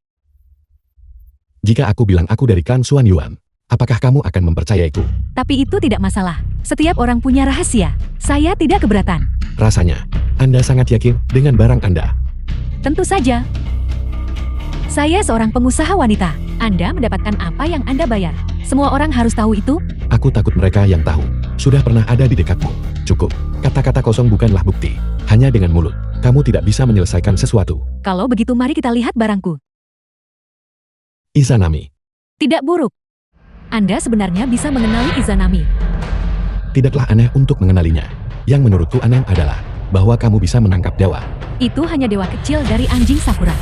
Jika aku bilang aku dari klan Xuan Yuan, apakah kamu akan mempercayaiku? Tapi itu tidak masalah. Setiap orang punya rahasia. Saya tidak keberatan. Rasanya, Anda sangat yakin dengan barang Anda. Tentu saja. Saya seorang pengusaha wanita. Anda mendapatkan apa yang Anda bayar. Semua orang harus tahu itu. Aku takut mereka yang tahu sudah pernah ada di dekatmu. Cukup. Kata-kata kosong bukanlah bukti. Hanya dengan mulut, kamu tidak bisa menyelesaikan sesuatu. Kalau begitu mari kita lihat barangku. Izanami. Tidak buruk. Anda sebenarnya bisa mengenali Izanami. Tidaklah aneh untuk mengenalinya. Yang menurutku aneh adalah bahwa kamu bisa menangkap dewa. Itu hanya dewa kecil dari anjing Sakura.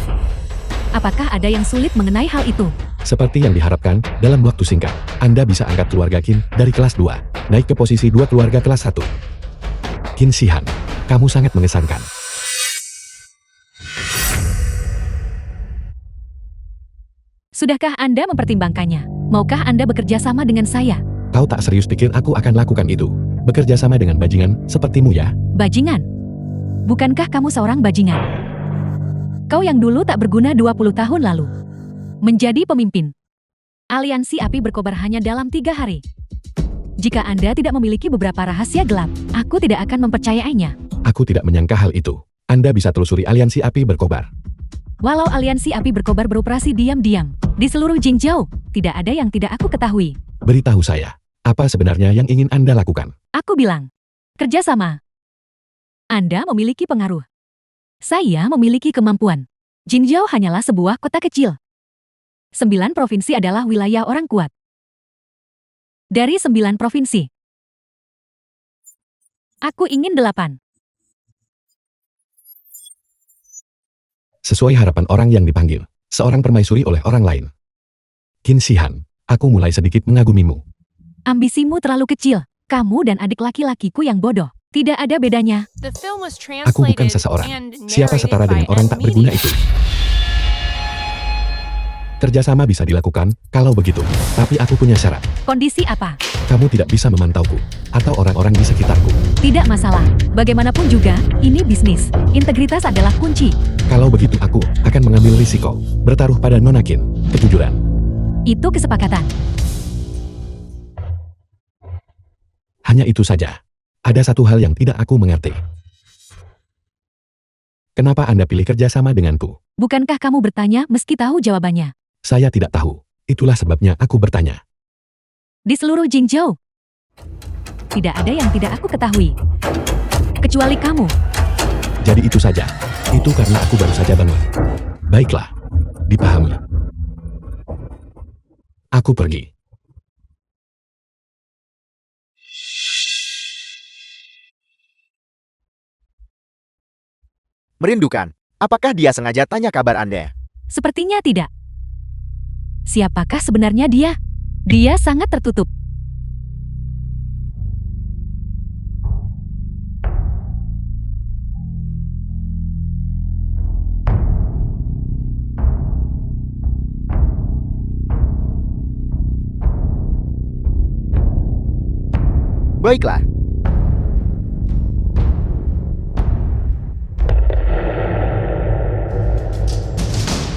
Apakah ada yang sulit mengenai hal itu? Seperti yang diharapkan, dalam waktu singkat, Anda bisa angkat keluarga Qin dari kelas 2, naik ke posisi 2 keluarga kelas 1. Qin Shihan, kamu sangat mengesankan. Sudahkah Anda mempertimbangkannya? Maukah Anda bekerja sama dengan saya? Kau tak serius pikir aku akan lakukan itu? Bekerja sama dengan bajingan sepertimu ya? Bajingan? Bukankah kamu seorang bajingan? Kau yang dulu tak berguna 20 tahun lalu. Menjadi pemimpin. Aliansi api berkobar hanya dalam 3 hari. Jika Anda tidak memiliki beberapa rahasia gelap, aku tidak akan mempercayainya. Aku tidak menyangka hal itu. Anda bisa telusuri aliansi api berkobar. Walau aliansi api berkobar beroperasi diam-diam di seluruh Jingzhou, tidak ada yang tidak aku ketahui. Beritahu saya, apa sebenarnya yang ingin Anda lakukan? Aku bilang, kerjasama. Anda memiliki pengaruh. Saya memiliki kemampuan. Jingzhou hanyalah sebuah kota kecil. 9 provinsi adalah wilayah orang kuat. Dari 9 provinsi, aku ingin 8. Sesuai harapan orang yang dipanggil, seorang permaisuri oleh orang lain. Qin Shihan, aku mulai sedikit mengagumimu. Ambisimu terlalu kecil. Kamu dan adik laki-lakiku yang bodoh. Tidak ada bedanya. The film was Aku bukan translated seseorang. and Siapa narrated setara by dengan orang tak berguna Media. itu? Kerjasama bisa dilakukan, kalau begitu. Tapi aku punya syarat. Kondisi apa? Kamu tidak bisa memantauku, atau orang-orang di sekitarku. Tidak masalah. Bagaimanapun juga, ini bisnis. Integritas adalah kunci. Kalau begitu aku akan mengambil risiko, bertaruh pada Nona Qin, kejujuran. Itu kesepakatan. Hanya itu saja. Ada satu hal yang tidak aku mengerti. Kenapa Anda pilih kerjasama denganku? Bukankah kamu bertanya meski tahu jawabannya? Saya tidak tahu. Itulah sebabnya aku bertanya. Di seluruh Jingzhou, tidak ada yang tidak aku ketahui. Kecuali kamu. Jadi itu saja. Itu karena aku baru saja bangun. Baiklah. Dipahami. Aku pergi. Merindukan. Apakah dia sengaja tanya kabar Anda? Sepertinya tidak. Siapakah sebenarnya dia? Dia sangat tertutup. Baiklah.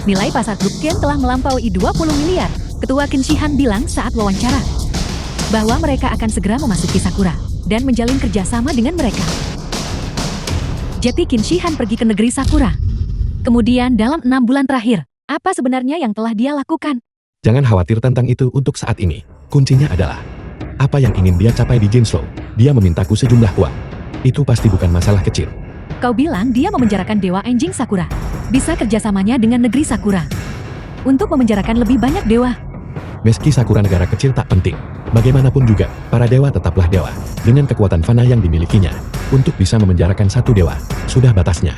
Nilai pasar grup Ken telah melampaui 20 miliar. Ketua Qin Shihan bilang saat wawancara bahwa mereka akan segera memasuki Sakura dan menjalin kerjasama dengan mereka. Jadi Qin Shihan pergi ke negeri Sakura. Kemudian dalam 6 bulan terakhir, apa sebenarnya yang telah dia lakukan? Jangan khawatir tentang itu untuk saat ini. Kuncinya adalah apa yang ingin dia capai di Jingzhou. Dia memintaku sejumlah uang. Itu pasti bukan masalah kecil. Kau bilang dia memenjarakan dewa anjing Sakura. Bisa kerjasamanya dengan negeri Sakura untuk memenjarakan lebih banyak dewa. Meski Sakura negara kecil tak penting, bagaimanapun juga, para dewa tetaplah dewa. Dengan kekuatan fana yang dimilikinya, untuk bisa memenjarakan satu dewa, sudah batasnya.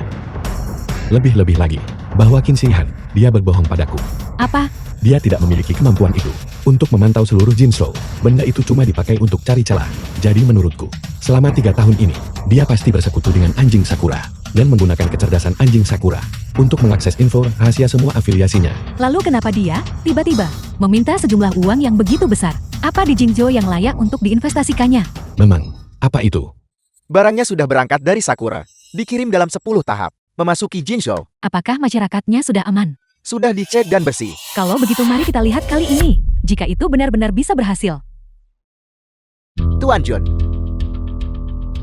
Lebih-lebih lagi, bahwa Qin Shihan, dia berbohong padaku. Apa? Dia tidak memiliki kemampuan itu. Untuk memantau seluruh Jingzhou, benda itu cuma dipakai untuk cari celah. Jadi menurutku, selama 3 tahun ini, dia pasti bersekutu dengan anjing Sakura. Dan menggunakan kecerdasan anjing Sakura untuk mengakses info rahasia semua afiliasinya. Lalu kenapa dia, tiba-tiba, meminta sejumlah uang yang begitu besar? Apa di Jingzhou yang layak untuk diinvestasikannya? Memang, apa itu? Barangnya sudah berangkat dari Sakura. Dikirim dalam 10 tahap. Memasuki Jingzhou. Apakah masyarakatnya sudah aman? Sudah dicek dan bersih. Kalau begitu mari kita lihat kali ini. Jika itu benar-benar bisa berhasil. Tuan Jun.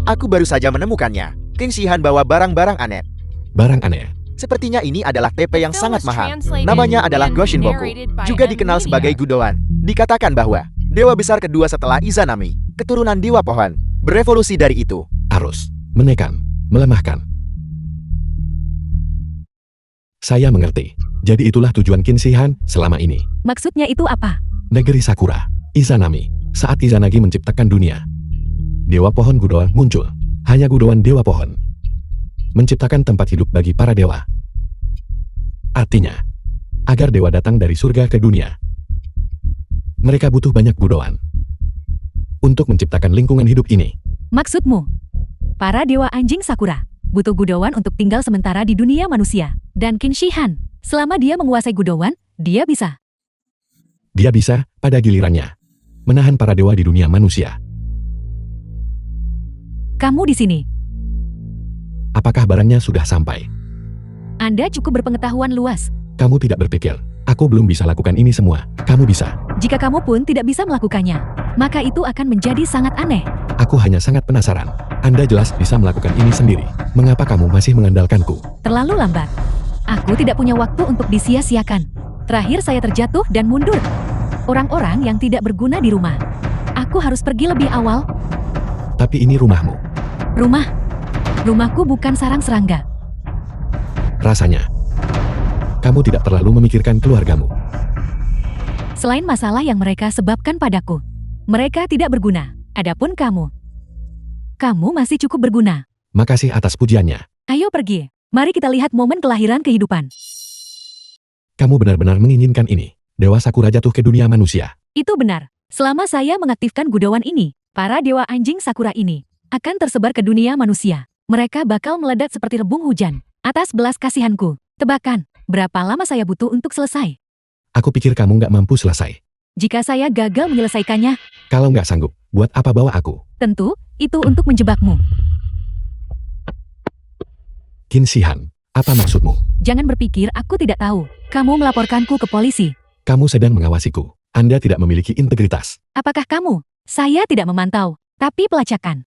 Aku baru saja menemukannya. Qin Shihan bawa barang-barang aneh. Barang aneh. Sepertinya ini adalah TP yang The film sangat was mahal. translated Namanya adalah and Goshinboku. narrated by Juga M. dikenal Media. sebagai Gudoan. Dikatakan bahwa dewa besar kedua setelah Izanami, keturunan dewa pohon, berevolusi dari itu. Arus. Menekan. Melemahkan. Saya mengerti. Jadi itulah tujuan Qin Shihan selama ini. Maksudnya itu apa? Negeri Sakura, Izanami. Saat Izanagi menciptakan dunia, Dewa Pohon Gudoan muncul. Hanya Gudoan Dewa Pohon menciptakan tempat hidup bagi para dewa. Artinya, agar dewa datang dari surga ke dunia, mereka butuh banyak Gudoan untuk menciptakan lingkungan hidup ini. Maksudmu, para dewa anjing Sakura butuh Gudoan untuk tinggal sementara di dunia manusia. Dan Qin Shihan, selama dia menguasai Gudoan, dia bisa. Dia bisa, pada gilirannya, menahan para dewa di dunia manusia. Kamu di sini. Apakah barangnya sudah sampai? Anda cukup berpengetahuan luas. Kamu tidak berpikir, aku belum bisa lakukan ini semua. Kamu bisa. Jika kamu pun tidak bisa melakukannya, maka itu akan menjadi sangat aneh. Aku hanya sangat penasaran. Anda jelas bisa melakukan ini sendiri. Mengapa kamu masih mengandalkanku? Terlalu lambat. Aku tidak punya waktu untuk disia-siakan. Terakhir saya terjatuh dan mundur. Orang-orang yang tidak berguna di rumah. Aku harus pergi lebih awal. Tapi ini rumahmu. Rumahku bukan sarang serangga. Rasanya, kamu tidak terlalu memikirkan keluargamu. Selain masalah yang mereka sebabkan padaku, mereka tidak berguna. Adapun kamu masih cukup berguna. Makasih atas pujiannya. Ayo pergi. Mari kita lihat momen kelahiran kehidupan. Kamu benar-benar menginginkan ini. Dewa Sakura jatuh ke dunia manusia. Itu benar. Selama saya mengaktifkan Gudoan ini, para dewa anjing Sakura ini akan tersebar ke dunia manusia. Mereka bakal meledak seperti rebung hujan. Atas belas kasihanku, tebakan, berapa lama saya butuh untuk selesai? Aku pikir kamu nggak mampu selesai. Jika saya gagal menyelesaikannya, Kalau nggak sanggup, buat apa bawa aku? tentu itu untuk menjebakmu. Qin Shihan, apa maksudmu? Jangan berpikir aku tidak tahu. Kamu melaporkanku ke polisi. Kamu sedang mengawasiku. Anda tidak memiliki integritas. Apakah kamu? Saya tidak memantau, tapi pelacakan.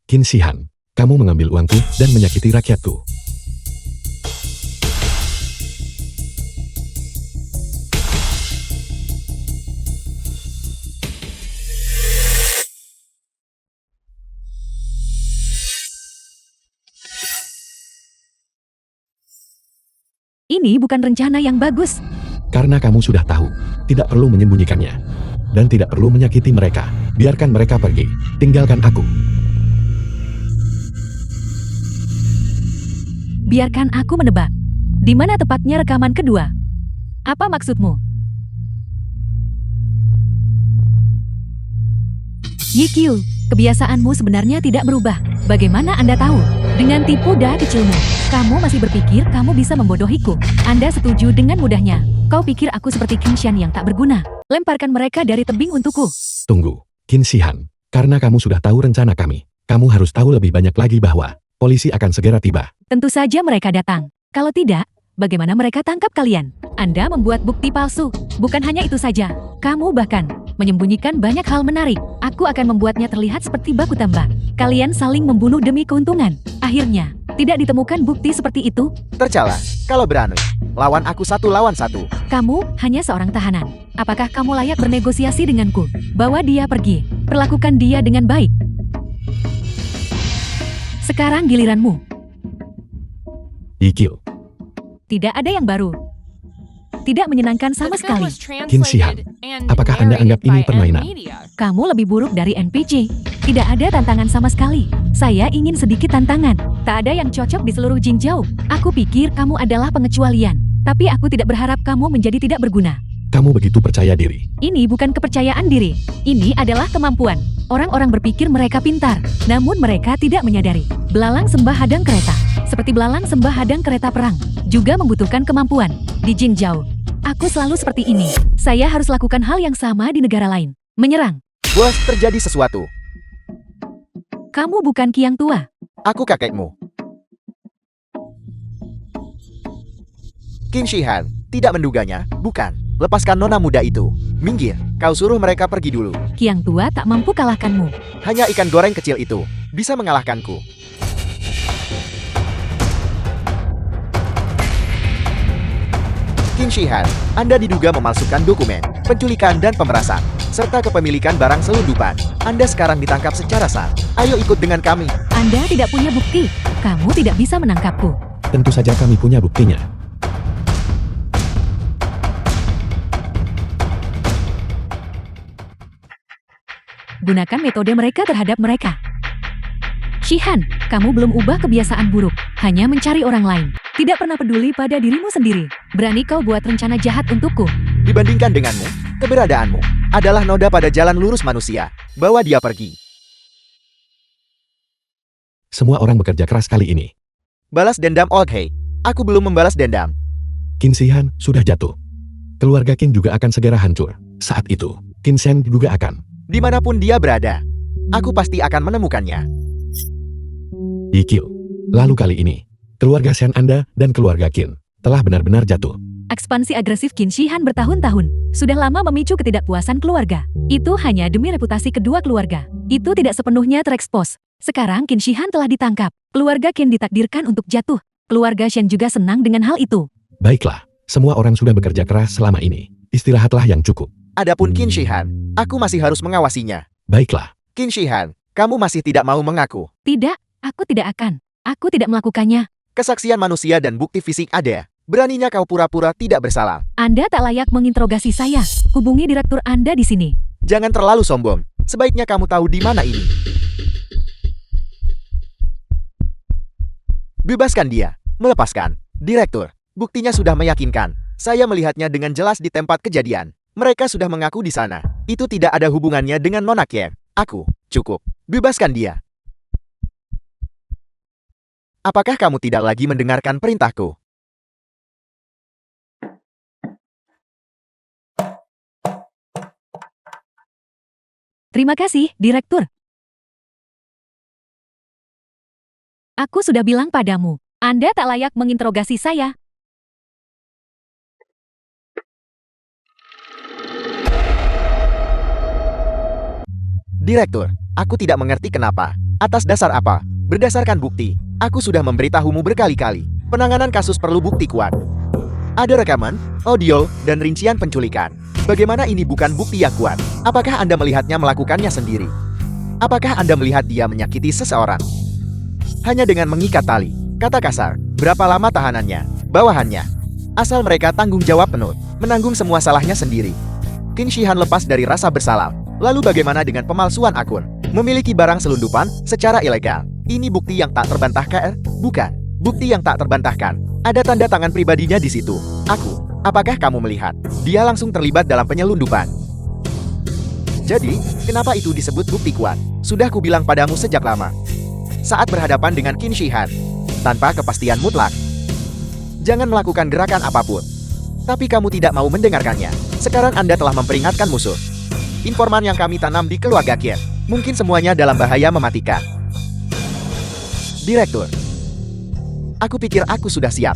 Qin Shihan, kamu mengambil uangku dan menyakiti rakyatku. Ini bukan rencana yang bagus. Karena kamu sudah tahu, tidak perlu menyembunyikannya. Dan tidak perlu menyakiti mereka. Biarkan mereka pergi. Tinggalkan aku. Biarkan aku menebak. Di mana tepatnya rekaman kedua? Apa maksudmu? Yikyu, kebiasaanmu sebenarnya tidak berubah. Bagaimana Anda tahu? Dengan tipu daya kecilmu, kamu masih berpikir kamu bisa membodohiku. Anda setuju dengan mudahnya. Kau pikir aku seperti Qin Shihan yang tak berguna. Lemparkan mereka dari tebing untukku. Tunggu, Qin Shihan. Karena kamu sudah tahu rencana kami, kamu harus tahu lebih banyak lagi bahwa polisi akan segera tiba. Tentu saja mereka datang. Kalau tidak, bagaimana mereka tangkap kalian? Anda membuat bukti palsu. Bukan hanya itu saja, kamu bahkan menyembunyikan banyak hal menarik. Aku akan membuatnya terlihat seperti baku tambak. Kalian saling membunuh demi keuntungan. Akhirnya, tidak ditemukan bukti seperti itu. Tercela, kalau berani, lawan aku 1 lawan 1. Kamu hanya seorang tahanan. Apakah kamu layak bernegosiasi denganku? Bawa dia pergi. Perlakukan dia dengan baik. Sekarang giliranmu. Yikyu, Tidak ada yang baru. Tidak menyenangkan sama The film sekali. was Qin Shihan, translated and apakah Anda anggap narrated ini by permainan? N-Media. Kamu lebih buruk dari NPC. Tidak ada tantangan sama sekali. Saya ingin sedikit tantangan. Tak ada yang cocok di seluruh Jinzhou. Aku pikir kamu adalah pengecualian. Tapi aku tidak berharap kamu menjadi tidak berguna. kamu begitu percaya diri. Ini bukan kepercayaan diri. Ini adalah kemampuan. Orang-orang berpikir mereka pintar, namun mereka tidak menyadari. Belalang sembah hadang kereta, seperti belalang sembah hadang kereta perang, juga membutuhkan kemampuan. Di Jinzhou, aku selalu seperti ini. Saya harus lakukan hal yang sama di negara lain. Menyerang. Bos, terjadi sesuatu. Kamu bukan Kiang tua. Aku kakekmu. Qin Shihan, tidak menduganya, bukan. Lepaskan nona muda itu. Minggir, kau suruh mereka pergi dulu. Kiang tua tak mampu kalahkanmu. Hanya ikan goreng kecil itu bisa mengalahkanku. Qin Shihan, Anda diduga memalsukan dokumen, penculikan dan pemerasan. serta kepemilikan barang selundupan. Anda sekarang ditangkap secara sah. Ayo ikut dengan kami. Anda tidak punya bukti. Kamu tidak bisa menangkapku. Tentu saja kami punya buktinya. Gunakan metode mereka terhadap mereka. Shihan, kamu belum ubah kebiasaan buruk, hanya mencari orang lain. Tidak pernah peduli pada dirimu sendiri. Berani kau buat rencana jahat untukku. Dibandingkan denganmu, keberadaanmu adalah noda pada jalan lurus manusia. Bawa dia pergi. Semua orang bekerja keras kali ini. Balas dendam Old Hei. Aku belum membalas dendam. Qin Shihan sudah jatuh. Keluarga Qin juga akan segera hancur. Saat itu, Qin Sheng juga akan. Dimanapun dia berada, aku pasti akan menemukannya. IQ. Lalu kali ini, keluarga Shen Anda dan keluarga Qin telah benar-benar jatuh. Ekspansi agresif Qin Shihan bertahun-tahun sudah lama memicu ketidakpuasan keluarga. Itu hanya demi reputasi kedua keluarga. Itu tidak sepenuhnya terekspos. Sekarang Qin Shihan telah ditangkap. Keluarga Qin ditakdirkan untuk jatuh. Keluarga Shen juga senang dengan hal itu. Baiklah, semua orang sudah bekerja keras selama ini. Istirahatlah yang cukup. Adapun Qin Shihan, aku masih harus mengawasinya. Baiklah, Qin Shihan, kamu masih tidak mau mengaku. Tidak, aku tidak akan. Aku tidak melakukannya. Kesaksian manusia dan bukti fisik ada. Beraninya kau pura-pura tidak bersalah. Anda tak layak menginterogasi saya. Hubungi direktur Anda di sini. Jangan terlalu sombong. Sebaiknya kamu tahu di mana ini. Bebaskan dia. Melepaskan. Direktur, buktinya sudah meyakinkan. Saya melihatnya dengan jelas di tempat kejadian. Mereka sudah mengaku di sana. Itu tidak ada hubungannya dengan Nona Kier. Aku, cukup. Bebaskan dia. Apakah kamu tidak lagi mendengarkan perintahku? Terima kasih, Direktur. Aku sudah bilang padamu, Anda tak layak menginterogasi saya. Direktur, aku tidak mengerti kenapa. Atas dasar apa? Berdasarkan bukti, aku sudah memberitahumu berkali-kali. Penanganan kasus perlu bukti kuat. Ada rekaman, audio, dan rincian penculikan. Bagaimana ini bukan bukti yang kuat? Apakah Anda melihatnya melakukannya sendiri? Apakah Anda melihat dia menyakiti seseorang? Hanya dengan mengikat tali. Kata kasar, berapa lama tahanannya? Bawahannya. Asal mereka tanggung jawab penuh, menanggung semua salahnya sendiri. Qin Shihan lepas dari rasa bersalah. Lalu bagaimana dengan pemalsuan akun? Memiliki barang selundupan secara ilegal. Ini bukti yang tak terbantahkan, bukan? Bukti yang tak terbantahkan. Ada tanda tangan pribadinya di situ. Aku. Apakah kamu melihat? Dia langsung terlibat dalam penyelundupan. Jadi, kenapa itu disebut bukti kuat? Sudah kubilang padamu sejak lama. Saat berhadapan dengan Qin Shihan, tanpa kepastian mutlak, jangan melakukan gerakan apapun. Tapi kamu tidak mau mendengarkannya. Sekarang Anda telah memperingatkan musuh. Informan yang kami tanam di keluarga Kier, mungkin semuanya dalam bahaya mematikan. Direktur, aku pikir aku sudah siap.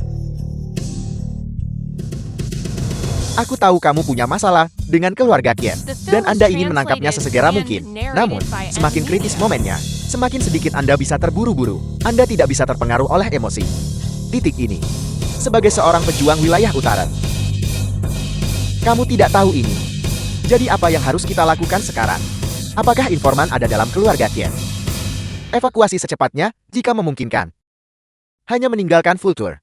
Aku tahu kamu punya masalah dengan keluarga Kier, dan Anda ingin menangkapnya sesegera mungkin. Namun, semakin kritis momennya, semakin sedikit Anda bisa terburu-buru. Anda tidak bisa terpengaruh oleh emosi. Titik ini. Sebagai seorang pejuang wilayah utara, kamu tidak tahu ini. Jadi apa yang harus kita lakukan sekarang? Apakah informan ada dalam keluarga Kier? Evakuasi secepatnya, jika memungkinkan. Hanya meninggalkan Vulture.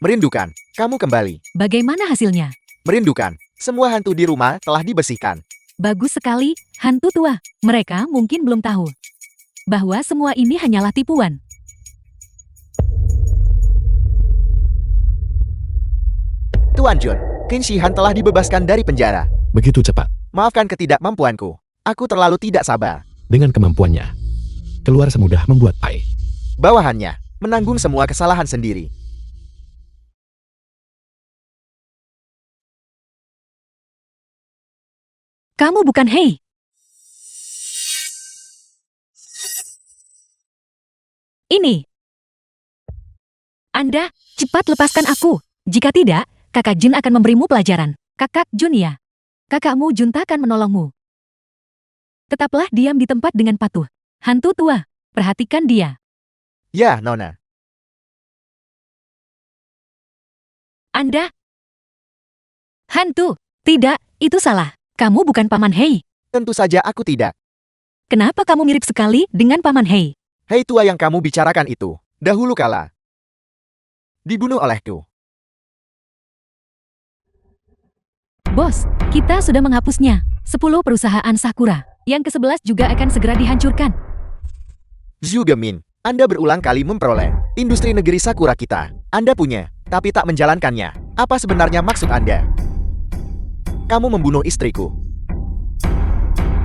Merindukan, kamu kembali. Bagaimana hasilnya? Merindukan, semua hantu di rumah telah dibersihkan. Bagus sekali, hantu tua. Mereka mungkin belum tahu bahwa semua ini hanyalah tipuan. Tuan Jun, Qin Shihan telah dibebaskan dari penjara. begitu cepat. Maafkan ketidakmampuanku. Aku terlalu tidak sabar. Dengan kemampuannya, keluar semudah membuat Pai. Bawahannya, menanggung semua kesalahan sendiri. Kamu bukan Hei. Ini. Anda, cepat lepaskan aku. Jika tidak, Kakak Jun akan memberimu pelajaran. Kakak Jun ya. Kakakmu Junta akan menolongmu. Tetaplah diam di tempat dengan patuh. Hantu tua, perhatikan dia. Ya, Nona. Anda. Hantu. Tidak, itu salah. Kamu bukan Paman Hei. Tentu saja aku tidak. Kenapa kamu mirip sekali dengan Paman Hei? Hei tua yang kamu bicarakan itu, dahulu kala dibunuh olehku. Bos, kita sudah menghapusnya. 10 perusahaan Sakura. Yang ke-11 juga akan segera dihancurkan. Zhu Gemin, Anda berulang kali memperoleh industri negeri Sakura kita. Anda punya, tapi tak menjalankannya. Apa sebenarnya maksud Anda? Kamu membunuh istriku,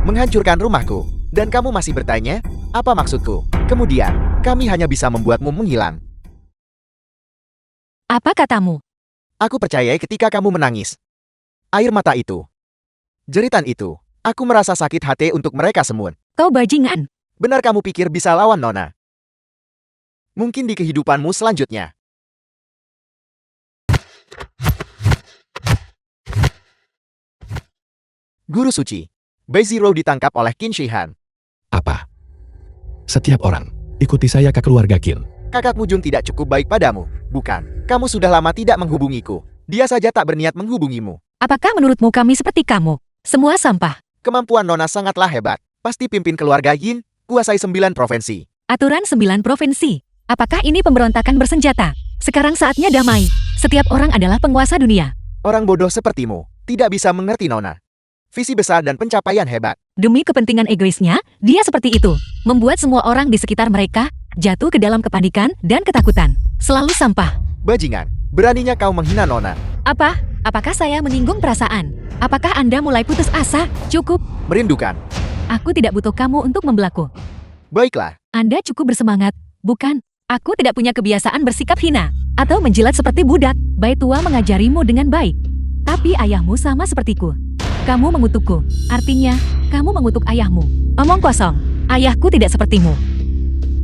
menghancurkan rumahku, dan kamu masih bertanya, apa maksudku? Kemudian, kami hanya bisa membuatmu menghilang. Apa katamu? Aku percaya ketika kamu menangis. Air mata itu, jeritan itu, aku merasa sakit hati untuk mereka semua. Kau bajingan. Benar kamu pikir bisa lawan Nona? Mungkin di kehidupanmu selanjutnya. Guru Suci, Bai Zero ditangkap oleh Qin Shi Han. Apa? Setiap orang, ikuti saya ke keluarga Qin. Kakakmu Jun tidak cukup baik padamu, bukan? Kamu sudah lama tidak menghubungiku. Dia saja tak berniat menghubungimu. Apakah menurutmu kami seperti kamu? Semua sampah. Kemampuan Nona sangatlah hebat. Pasti pimpin keluarga Yin, kuasai 9 provinsi. Aturan 9 provinsi. Apakah ini pemberontakan bersenjata? Sekarang saatnya damai. Setiap orang adalah penguasa dunia. Orang bodoh sepertimu, tidak bisa mengerti Nona. Visi besar dan pencapaian hebat. Demi kepentingan egoisnya, dia seperti itu. Membuat semua orang di sekitar mereka jatuh ke dalam kepanikan dan ketakutan. Selalu sampah. Bajingan, beraninya kau menghina Nona. Apa? Apakah saya menyinggung perasaan? Apakah Anda mulai putus asa? Cukup. Merindukan. Aku tidak butuh kamu untuk membelaku. Baiklah, Anda cukup bersemangat, bukan? Aku tidak punya kebiasaan bersikap hina atau menjilat seperti budak. Bai tua mengajarimu dengan baik. Tapi ayahmu sama sepertiku. Kamu mengutukku. Artinya, kamu mengutuk ayahmu. Omong kosong. Ayahku tidak sepertimu.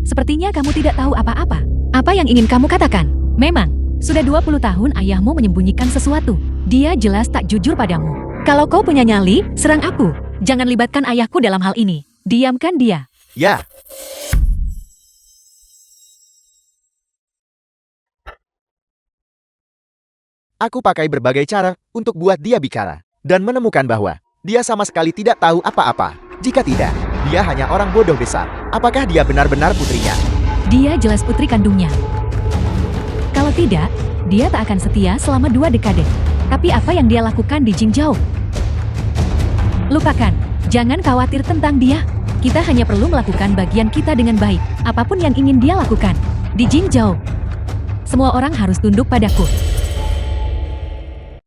Sepertinya kamu tidak tahu apa-apa. Apa yang ingin kamu katakan? Memang, sudah 20 tahun ayahmu menyembunyikan sesuatu. Dia jelas tak jujur padamu. Kalau kau punya nyali, serang aku. Jangan libatkan ayahku dalam hal ini. Diamkan dia. ya. Aku pakai berbagai cara untuk buat dia bicara dan menemukan bahwa dia sama sekali tidak tahu apa-apa. Jika tidak, dia hanya orang bodoh besar. Apakah dia benar-benar putrinya? Dia jelas putri kandungnya. Kalau tidak, dia tak akan setia selama 2 dekade. Tapi apa yang dia lakukan di Jingzhou? Lupakan. Jangan khawatir tentang dia. Kita hanya perlu melakukan bagian kita dengan baik. Apapun yang ingin dia lakukan. Di Jingzhou, semua orang harus tunduk padaku.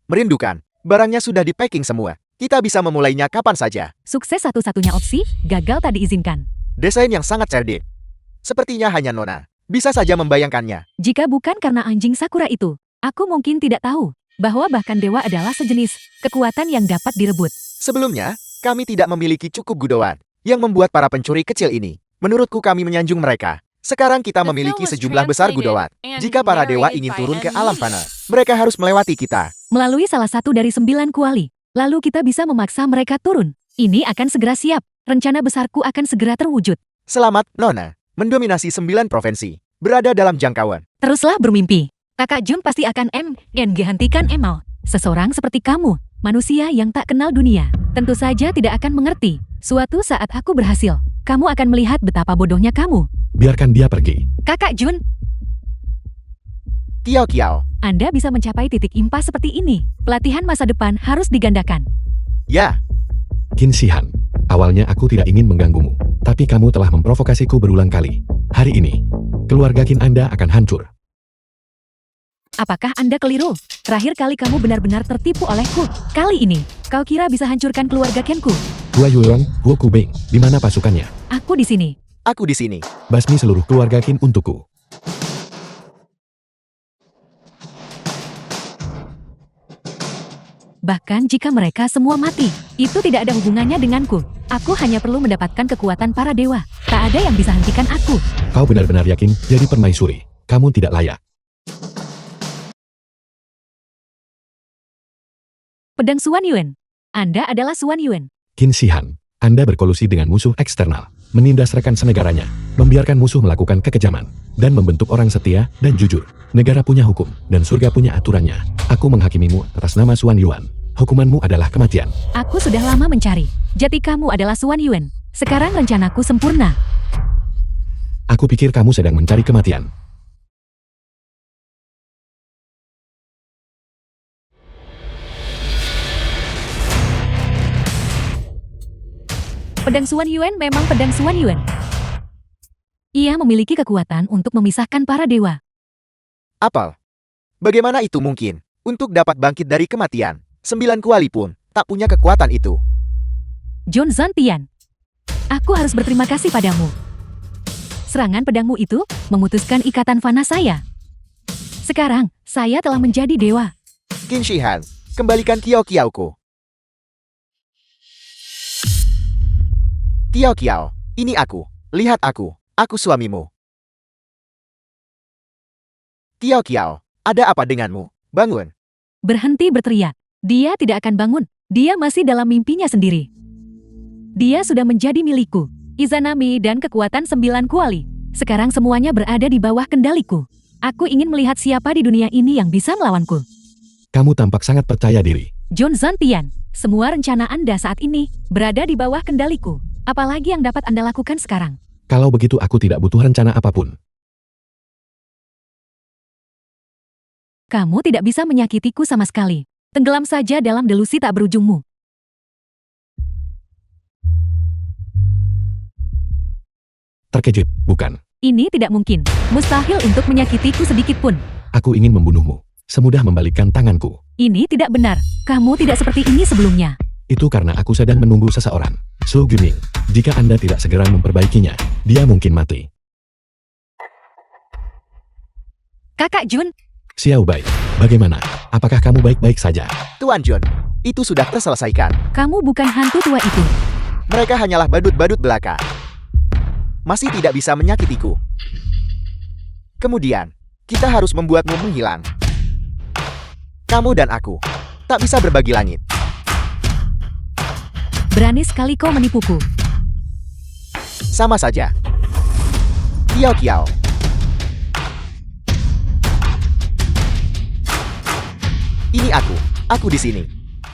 Merindukan. Barangnya sudah di-packing semua. Kita bisa memulainya kapan saja. Sukses satu-satunya opsi, gagal tak diizinkan. Desain yang sangat cerdik. Sepertinya hanya Nona bisa saja membayangkannya. Jika bukan karena anjing Sakura itu, aku mungkin tidak tahu bahwa bahkan dewa adalah sejenis kekuatan yang dapat direbut. Sebelumnya, kami tidak memiliki cukup gudoan yang membuat para pencuri kecil ini. Menurutku kami menyanjung mereka. Sekarang kita memiliki sejumlah besar gudoan. Jika para dewa ingin turun ke alam fana, mereka harus melewati kita. Melalui salah satu dari 9 kuali, lalu kita bisa memaksa mereka turun. Ini akan segera siap. Rencana besarku akan segera terwujud. Selamat, Nona. Mendominasi 9 provinsi. Berada dalam jangkauan. Teruslah bermimpi. Kakak Jun pasti akan hentikan Emao. Seseorang seperti kamu, manusia yang tak kenal dunia, tentu saja tidak akan mengerti. Suatu saat aku berhasil, kamu akan melihat betapa bodohnya kamu. Biarkan dia pergi. Kakak Jun, Kiao Kiao. Anda bisa mencapai titik impas seperti ini. Pelatihan masa depan harus digandakan. Ya, Qin Shi Han, awalnya aku tidak ingin mengganggumu, tapi kamu telah memprovokasiku berulang kali. Hari ini, keluarga Qin Anda akan hancur. Apakah Anda keliru? Terakhir kali kamu benar-benar tertipu olehku. Kali ini, kau kira bisa hancurkan keluarga Kenku? Hua Yuan, Hua Kubing, di mana pasukannya? Aku di sini. aku di sini. Basmi seluruh keluarga Qin untukku. Bahkan jika mereka semua mati, itu tidak ada hubungannya denganku. Aku hanya perlu mendapatkan kekuatan para dewa. Tak ada yang bisa hentikan aku. Kau benar-benar yakin jadi permaisuri? Kamu tidak layak. Pedang Suan Yuan. Anda adalah Suan Yuan. Qin Shi Han, Anda berkolusi dengan musuh eksternal, menindas rekan senegaranya, membiarkan musuh melakukan kekejaman, dan membentuk orang setia dan jujur. Negara punya hukum, dan surga punya aturannya. Aku menghakimimu atas nama Suan Yuan. Hukumanmu adalah kematian. Aku sudah lama mencari. Jati kamu adalah Suan Yuan. Sekarang rencanaku sempurna. Aku pikir kamu sedang mencari kematian. Pedang Suan Yuan memang pedang Suan Yuan. Ia memiliki kekuatan untuk memisahkan para dewa. Apal? Bagaimana itu mungkin? Untuk dapat bangkit dari kematian, 9 kuali pun tak punya kekuatan itu. John Zantian, aku harus berterima kasih padamu. Serangan pedangmu itu memutuskan ikatan fana saya. Sekarang, saya telah menjadi dewa. Qin Shi Han, kembalikan Kiao Kiaoku. Kiao Kiao, ini aku. Lihat aku suamimu. Kiao Kiao, ada apa denganmu? Bangun. Berhenti berteriak. Dia tidak akan bangun. Dia masih dalam mimpinya sendiri. Dia sudah menjadi milikku. Izanami dan kekuatan 9 kuali. Sekarang semuanya berada di bawah kendaliku. Aku ingin melihat siapa di dunia ini yang bisa melawanku. Kamu tampak sangat percaya diri. John Zantian, semua rencana Anda saat ini berada di bawah kendaliku. Apalagi yang dapat Anda lakukan sekarang? Kalau begitu aku tidak butuh rencana apapun. Kamu tidak bisa menyakitiku sama sekali. Tenggelam saja dalam delusi tak berujungmu. Terkejut, bukan? Ini tidak mungkin. Mustahil untuk menyakitiku sedikit pun. Aku ingin membunuhmu. Semudah membalikkan tanganku. Ini tidak benar. Kamu tidak seperti ini sebelumnya. Itu karena aku sedang menunggu seseorang. Su Geming, jika Anda tidak segera memperbaikinya, dia mungkin mati. Kakak Jun, Xiao Bai, bagaimana? Apakah kamu baik-baik saja? Tuan Jun, itu sudah terselesaikan. kamu bukan hantu tua itu. Mereka hanyalah badut-badut belaka. Masih tidak bisa menyakitiku. Kemudian, kita harus membuatmu menghilang. Kamu dan aku tak bisa berbagi langit. Berani sekali kau menipuku. Sama saja. Kiao Kiao. Ini aku. Aku di sini.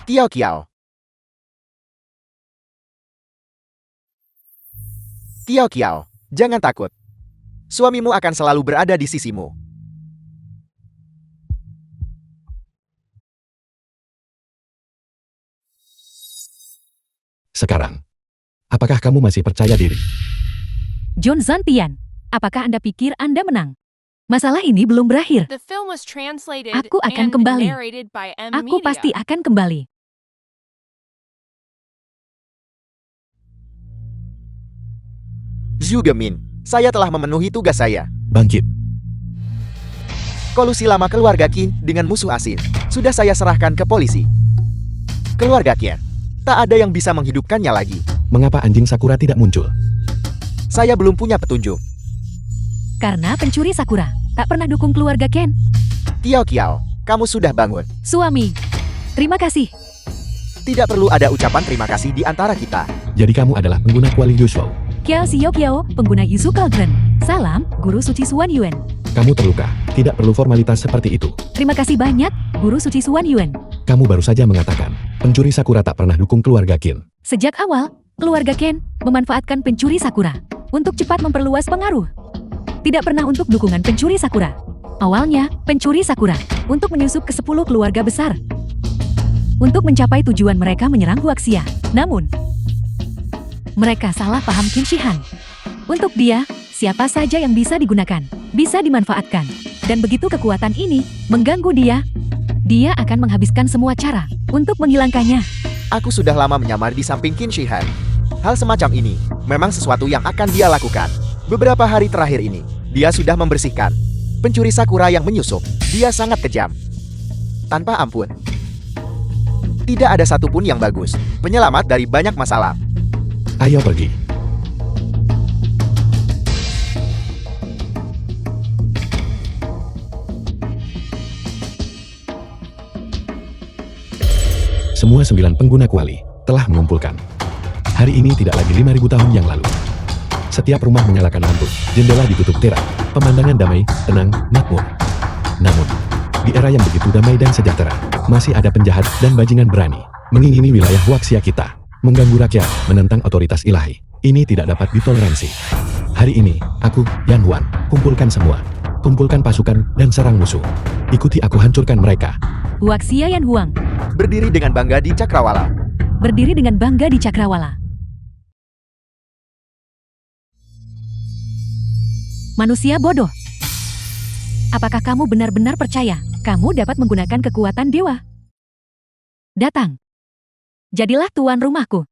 Kiao Kiao. Kiao Kiao, jangan takut. Suamimu akan selalu berada di sisimu. Sekarang, apakah kamu masih percaya diri? John Zantian, apakah Anda pikir Anda menang? Masalah ini belum berakhir. The film was translated Aku akan and kembali. narrated by M Aku Media. pasti akan kembali. Zhu Gemin, saya telah memenuhi tugas saya. Bangkit. Kolusi lama keluarga Qin dengan musuh asing sudah saya serahkan ke polisi. Keluarga Qin, tak ada yang bisa menghidupkannya lagi. Mengapa anjing Sakura tidak muncul? Saya belum punya petunjuk. Karena pencuri Sakura tak pernah dukung keluarga Ken. Kiao Kiao, kamu sudah bangun. Suami, terima kasih. Tidak perlu ada ucapan terima kasih di antara kita. Jadi kamu adalah pengguna kuali Yusho. Kiao Xiao Kiao, pengguna Yuzu Cauldron. Salam, Guru Suci Suan Yuan. Kamu terluka. Tidak perlu formalitas seperti itu. Terima kasih banyak, Guru Suci Suan Yuan. Kamu baru saja mengatakan, pencuri Sakura tak pernah dukung keluarga Qin. Sejak awal, keluarga Ken memanfaatkan pencuri Sakura untuk cepat memperluas pengaruh. Tidak pernah untuk dukungan pencuri Sakura. Awalnya, pencuri Sakura untuk menyusup ke 10 keluarga besar. Untuk mencapai tujuan mereka menyerang Huaxia. Namun, mereka salah paham Qin Shi Han. Untuk dia, siapa saja yang bisa digunakan, bisa dimanfaatkan. Dan begitu kekuatan ini mengganggu dia, dia akan menghabiskan semua cara untuk menghilangkannya. Aku sudah lama menyamar di samping Qin Shi Han. Hal semacam ini memang sesuatu yang akan dia lakukan. Beberapa hari terakhir ini, dia sudah membersihkan pencuri Sakura yang menyusup. Dia sangat kejam. Tanpa ampun. Tidak ada satupun yang bagus. Penyelamat dari banyak masalah. Ayo pergi. Semua 9 pengguna kuali telah mengumpulkan. Hari ini tidak lagi 5.000 tahun yang lalu. Setiap rumah menyalakan lampu, jendela ditutup terang, pemandangan damai, tenang, makmur. Namun, Di era yang begitu damai dan sejahtera, masih ada penjahat dan bajingan berani mengingini wilayah Huaxia kita, mengganggu rakyat, menentang otoritas ilahi. Ini tidak dapat ditoleransi. Hari ini, aku, Yan Huan, kumpulkan semua. Kumpulkan pasukan dan serang musuh. Ikuti aku hancurkan mereka. Huaxia Yan Huang, Berdiri dengan bangga di Cakrawala. berdiri dengan bangga di Cakrawala. Manusia bodoh. Apakah kamu benar-benar percaya kamu dapat menggunakan kekuatan dewa? Datang. Jadilah tuan rumahku.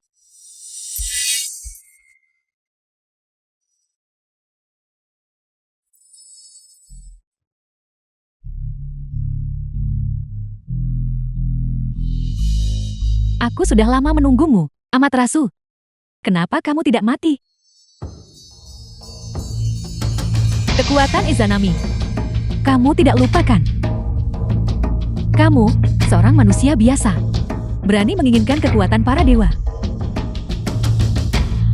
Aku sudah lama menunggumu, Amaterasu. Kenapa kamu tidak mati? Kekuatan Izanami. Kamu tidak lupakan. Kamu, seorang manusia biasa, berani menginginkan kekuatan para dewa.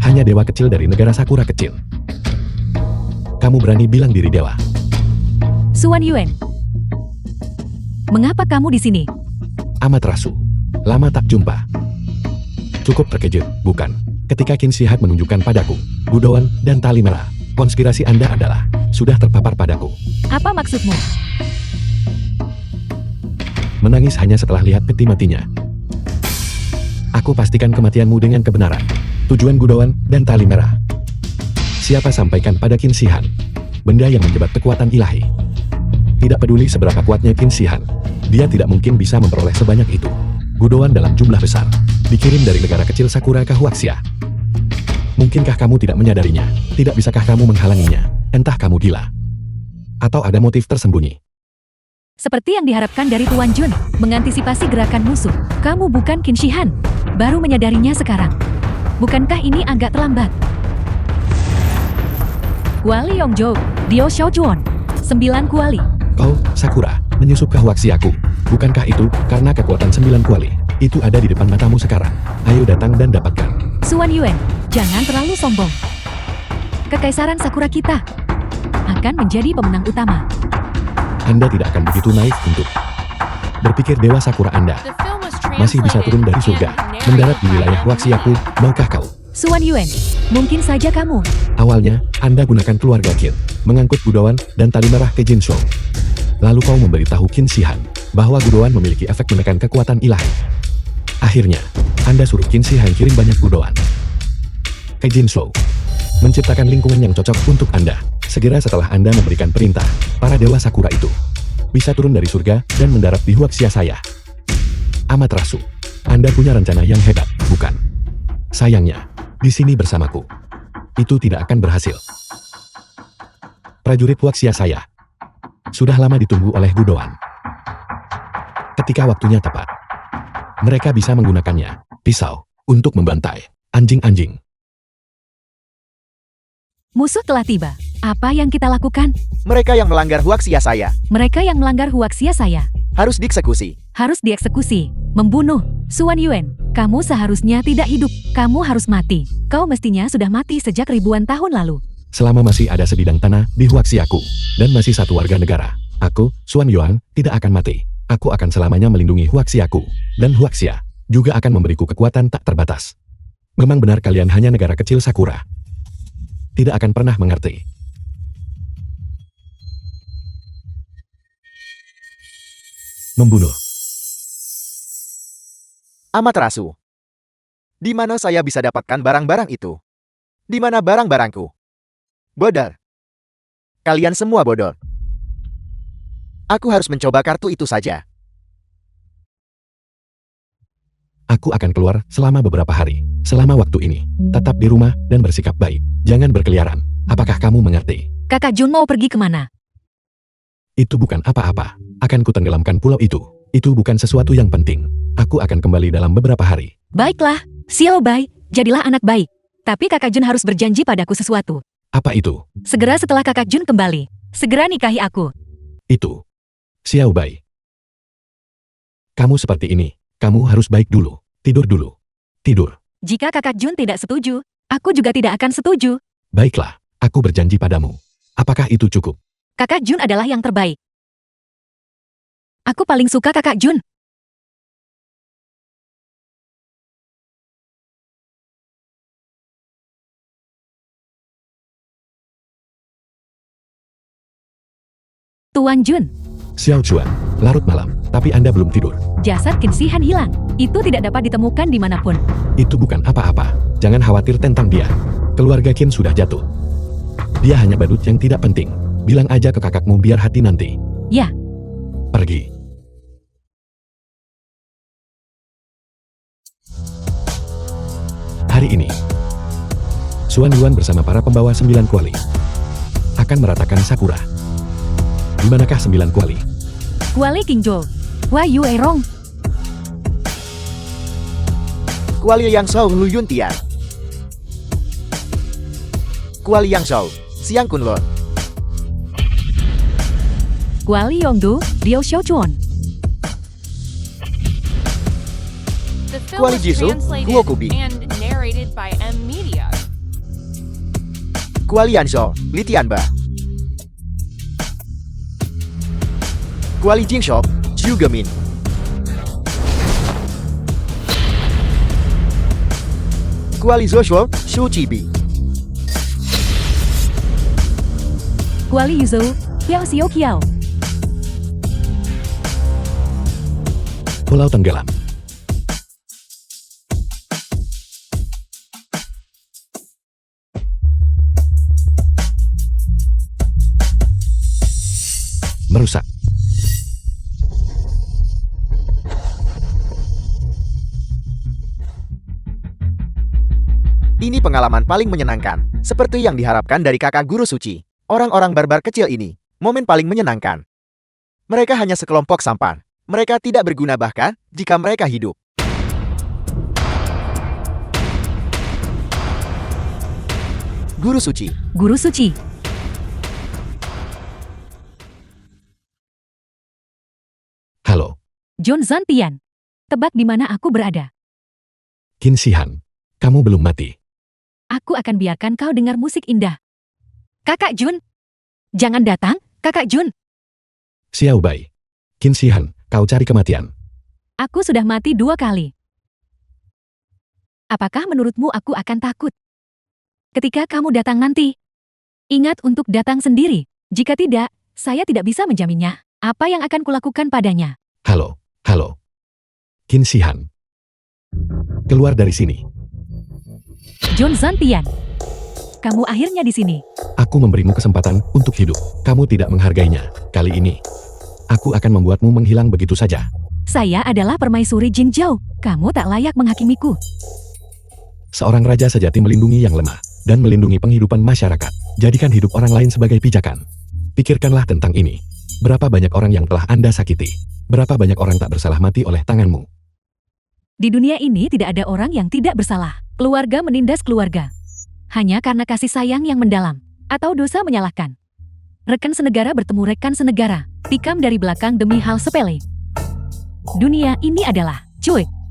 Hanya dewa kecil dari negara Sakura kecil. Kamu berani bilang diri dewa. Suan Yuan. Mengapa kamu di sini? Amaterasu. Lama tak jumpa. Cukup terkejut, bukan? Ketika Qin Shi Huang menunjukkan padaku, Gudoan dan tali merah. Konspirasi Anda adalah sudah terpapar padaku. Apa maksudmu? Menangis hanya setelah lihat peti matinya. Aku pastikan kematianmu dengan kebenaran. Tujuan Gudoan dan tali merah. Siapa sampaikan pada Qin Shi Huang? Benda yang menjebat kekuatan ilahi. Tidak peduli seberapa kuatnya Qin Shi Huang, dia tidak mungkin bisa memperoleh sebanyak itu. Gudoan dalam jumlah besar, dikirim dari negara kecil Sakura ke Huaxia. Mungkinkah kamu tidak menyadarinya? Tidak bisakah kamu menghalanginya? Entah kamu gila. Atau ada motif tersembunyi. Seperti yang diharapkan dari Tuan Jun, mengantisipasi gerakan musuh. Kamu bukan Qin Shi Huang. Baru menyadarinya sekarang. Bukankah ini agak terlambat? Kuali Yongzhou, Dio Xiaojuan. 9 kuali. Kau, Sakura, menyusup ke Huaxiaku. Bukankah itu karena kekuatan 9 kuali? Itu ada di depan matamu sekarang. Ayo datang dan dapatkan. Suan Yuan, jangan terlalu sombong. Kekaisaran Sakura kita akan menjadi pemenang utama. Anda tidak akan begitu naif untuk berpikir dewa Sakura Anda The film was masih bisa turun dari surga, mendarat di wilayah Huaxiaku. Maukah kau? Suan Yuan, mungkin saja kamu. Awalnya, Anda gunakan keluarga Qin, mengangkut Gudoan dan tali merah ke Jinzhou. Lalu kau memberitahu Qin Shi Huang bahwa Gudoan memiliki efek menekan kekuatan ilahi. Akhirnya, Anda suruh Qin Shi Huang kirim banyak Gudoan ke Jinzhou, menciptakan lingkungan yang cocok untuk Anda. Segera setelah Anda memberikan perintah, para dewa Sakura itu bisa turun dari surga dan mendarat di Huaxia saya. Amaterasu, Anda punya rencana yang hebat, bukan? Sayangnya, di sini bersamaku, itu tidak akan berhasil. Prajurit Huaxia saya sudah lama ditunggu oleh Gudoan. Ketika waktunya tepat, mereka bisa menggunakannya, pisau, untuk membantai anjing-anjing. Musuh telah tiba. Apa yang kita lakukan? Mereka yang melanggar Huaxia saya Mereka yang melanggar Huaxia saya harus dieksekusi. harus dieksekusi. Membunuh. Suan Yuan, kamu seharusnya tidak hidup. Kamu harus mati. Kau mestinya sudah mati sejak ribuan tahun lalu. Selama masih ada sebidang tanah di Huaxiaku, dan masih satu warga negara, aku, Suan Yuan, tidak akan mati. Aku akan selamanya melindungi Huaxiaku, dan Huaxia juga akan memberiku kekuatan tak terbatas. Memang benar kalian hanya negara kecil Sakura. Tidak akan pernah mengerti. Membunuh. Amaterasu. Di mana saya bisa dapatkan barang-barang itu? Di mana barang-barangku? Bodoh. Kalian semua bodoh. Aku harus mencoba kartu itu saja. Aku akan keluar selama beberapa hari. Selama waktu ini, tetap di rumah dan bersikap baik. Jangan berkeliaran. Apakah kamu mengerti? Kakak Jun mau pergi kemana? Itu bukan apa-apa. Akan kutenggelamkan pulau itu. Itu bukan sesuatu yang penting. Aku akan kembali dalam beberapa hari. Baiklah, Xiao Bai, jadilah anak baik. Tapi kakak Jun harus berjanji padaku sesuatu. Apa itu? Segera setelah kakak Jun kembali, segera nikahi aku. Itu. Xiao Bai. Kamu seperti ini. Kamu harus baik dulu. Tidur dulu. Tidur. Jika kakak Jun tidak setuju, aku juga tidak akan setuju. Baiklah, aku berjanji padamu. Apakah itu cukup? Kakak Jun adalah yang terbaik. Aku paling suka Kakak Jun. Tuan Jun, Xiao Chuan, larut malam, tapi Anda belum tidur. jasad Qin Shihan hilang. Itu tidak dapat ditemukan dimanapun. Itu bukan apa-apa. Jangan khawatir tentang dia. Keluarga Qin sudah jatuh. Dia hanya badut yang tidak penting. Bilang aja ke kakakmu biar hati nanti. Ya, Pergi. Hari ini, Xuan Yuan bersama para pembawa 9 kuali akan meratakan Sakura. Di manakah 9 kuali? Kuali King Zhou. Wah Yu Erong. Kuali Yang Shou Lu Yun Tian. Kuali Yang Shou Siang Kun Lun. Kuali Yongdu, Liu Xiaochuan. The film Kuali was Jisoo, translated Guo Kubi. and narrated by M Media. Kuali Yan Shou Li Tianba. Kuali Jing Shou Zhu Gemin. Kuali Zhou Shuo Shu Chibi. Kuali Yuzhou, Xiao Xiao Kiao. Pulau Tenggelam. Merusak. Ini pengalaman paling menyenangkan, seperti yang diharapkan dari kakak guru suci. Orang-orang barbar kecil ini, momen paling menyenangkan. Mereka hanya sekelompok sampan. Mereka tidak berguna bahkan jika mereka hidup. Guru suci. Guru suci. Halo, John Zantian. Tebak di mana aku berada. Qin Shihan. Kamu belum mati. Aku akan biarkan kau dengar musik indah. Kakak Jun. Jangan datang, Kakak Jun. Xiao Bai. Qin Shihan, kau cari kematian. Aku sudah mati 2 kali. Apakah menurutmu aku akan takut? Ketika kamu datang nanti, ingat untuk datang sendiri. Jika tidak, saya tidak bisa menjaminnya. Apa yang akan kulakukan padanya? Halo, halo. Qin Shihan. Keluar dari sini. John Zantian. Kamu akhirnya di sini. Aku memberimu kesempatan untuk hidup. Kamu tidak menghargainya. Kali ini, aku akan membuatmu menghilang begitu saja. Saya adalah permaisuri Jin Zhao. Kamu tak layak menghakimiku. Seorang raja sejati melindungi yang lemah dan melindungi penghidupan masyarakat. Jadikan hidup orang lain sebagai pijakan. Pikirkanlah tentang ini. Berapa banyak orang yang telah Anda sakiti? Berapa banyak orang tak bersalah mati oleh tanganmu? Di dunia ini tidak ada orang yang tidak bersalah. Keluarga menindas keluarga. Hanya karena kasih sayang yang mendalam. Atau dosa menyalahkan. Rekan senegara bertemu rekan senegara. Tikam dari belakang demi hal sepele. Dunia ini adalah,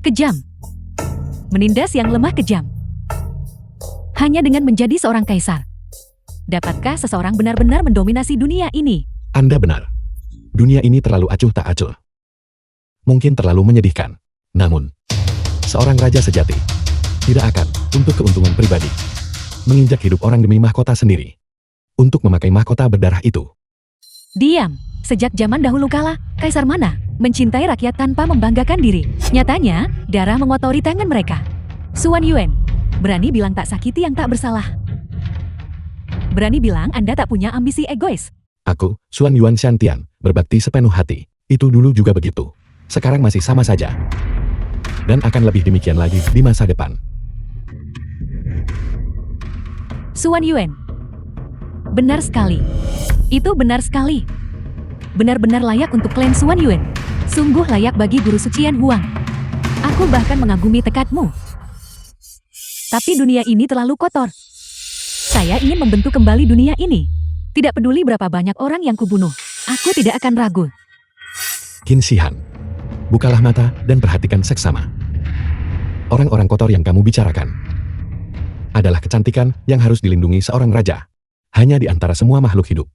kejam. Menindas yang lemah kejam. Hanya dengan menjadi seorang kaisar. Dapatkah seseorang benar-benar mendominasi dunia ini? Anda benar. Dunia ini terlalu acuh tak acuh. Mungkin terlalu menyedihkan. Namun, seorang raja sejati tidak akan, untuk keuntungan pribadi, menginjak hidup orang demi mahkota sendiri. Untuk memakai mahkota berdarah itu. Diam. Sejak zaman dahulu kala, kaisar mana mencintai rakyat tanpa membanggakan diri. Nyatanya, darah mengotori tangan mereka. Xuan Yuan, berani bilang tak sakiti yang tak bersalah. Berani bilang Anda tak punya ambisi egois. Aku, Xuan Yuan Shantian, berbakti sepenuh hati. Itu dulu juga begitu. Sekarang masih sama saja. Dan akan lebih demikian lagi di masa depan. Xuan Yuan. Benar sekali. Itu benar sekali. Benar-benar layak untuk klan Xuan Yuan. Sungguh layak bagi guru sucian Huang. Aku bahkan mengagumi tekadmu. Tapi dunia ini terlalu kotor. Saya ingin membentuk kembali dunia ini. Tidak peduli berapa banyak orang yang kubunuh. Aku tidak akan ragu. Qin Shihan. Bukalah mata dan perhatikan seksama. Orang-orang kotor yang kamu bicarakan adalah kecantikan yang harus dilindungi seorang raja. Hanya di antara semua makhluk hidup.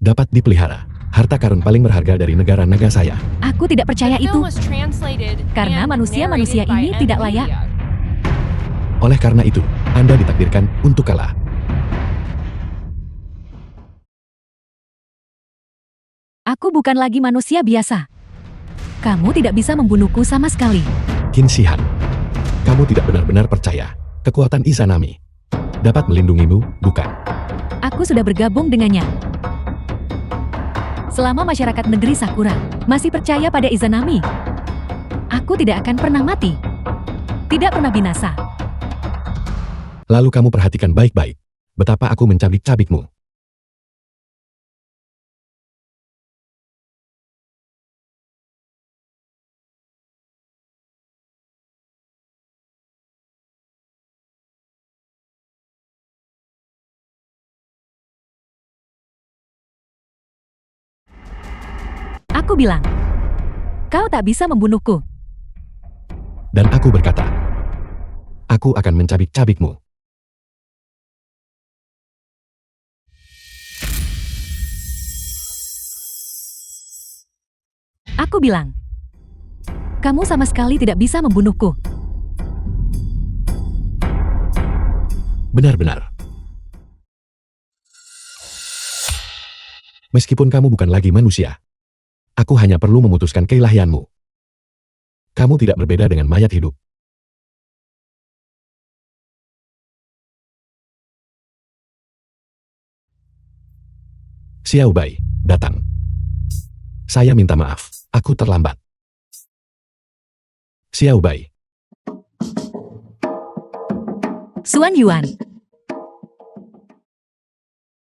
Dapat dipelihara Harta karun paling berharga dari negara naga saya. Aku tidak percaya The itu. film was translated Karena and manusia-manusia narrated by ini tidak layak. NVIDIA. Oleh karena itu, Anda ditakdirkan untuk kalah. Aku bukan lagi manusia biasa. Kamu tidak bisa membunuhku sama sekali. Qin Shihan, kamu tidak benar-benar percaya kekuatan Izanami dapat melindungimu, bukan? Aku sudah bergabung dengannya. Selama masyarakat negeri Sakura masih percaya pada Izanami, aku tidak akan pernah mati. Tidak pernah binasa. Lalu kamu perhatikan baik-baik betapa aku mencabik-cabikmu. Aku bilang, kau tak bisa membunuhku. Dan aku berkata, aku akan mencabik-cabikmu. Aku bilang, kamu sama sekali tidak bisa membunuhku. Benar-benar. Meskipun kamu bukan lagi manusia, aku hanya perlu memutuskan keilahianmu. Kamu tidak berbeda dengan mayat hidup. Xiao Bai, datang. Saya minta maaf, aku terlambat. Xiao Bai, Xuan Yuan,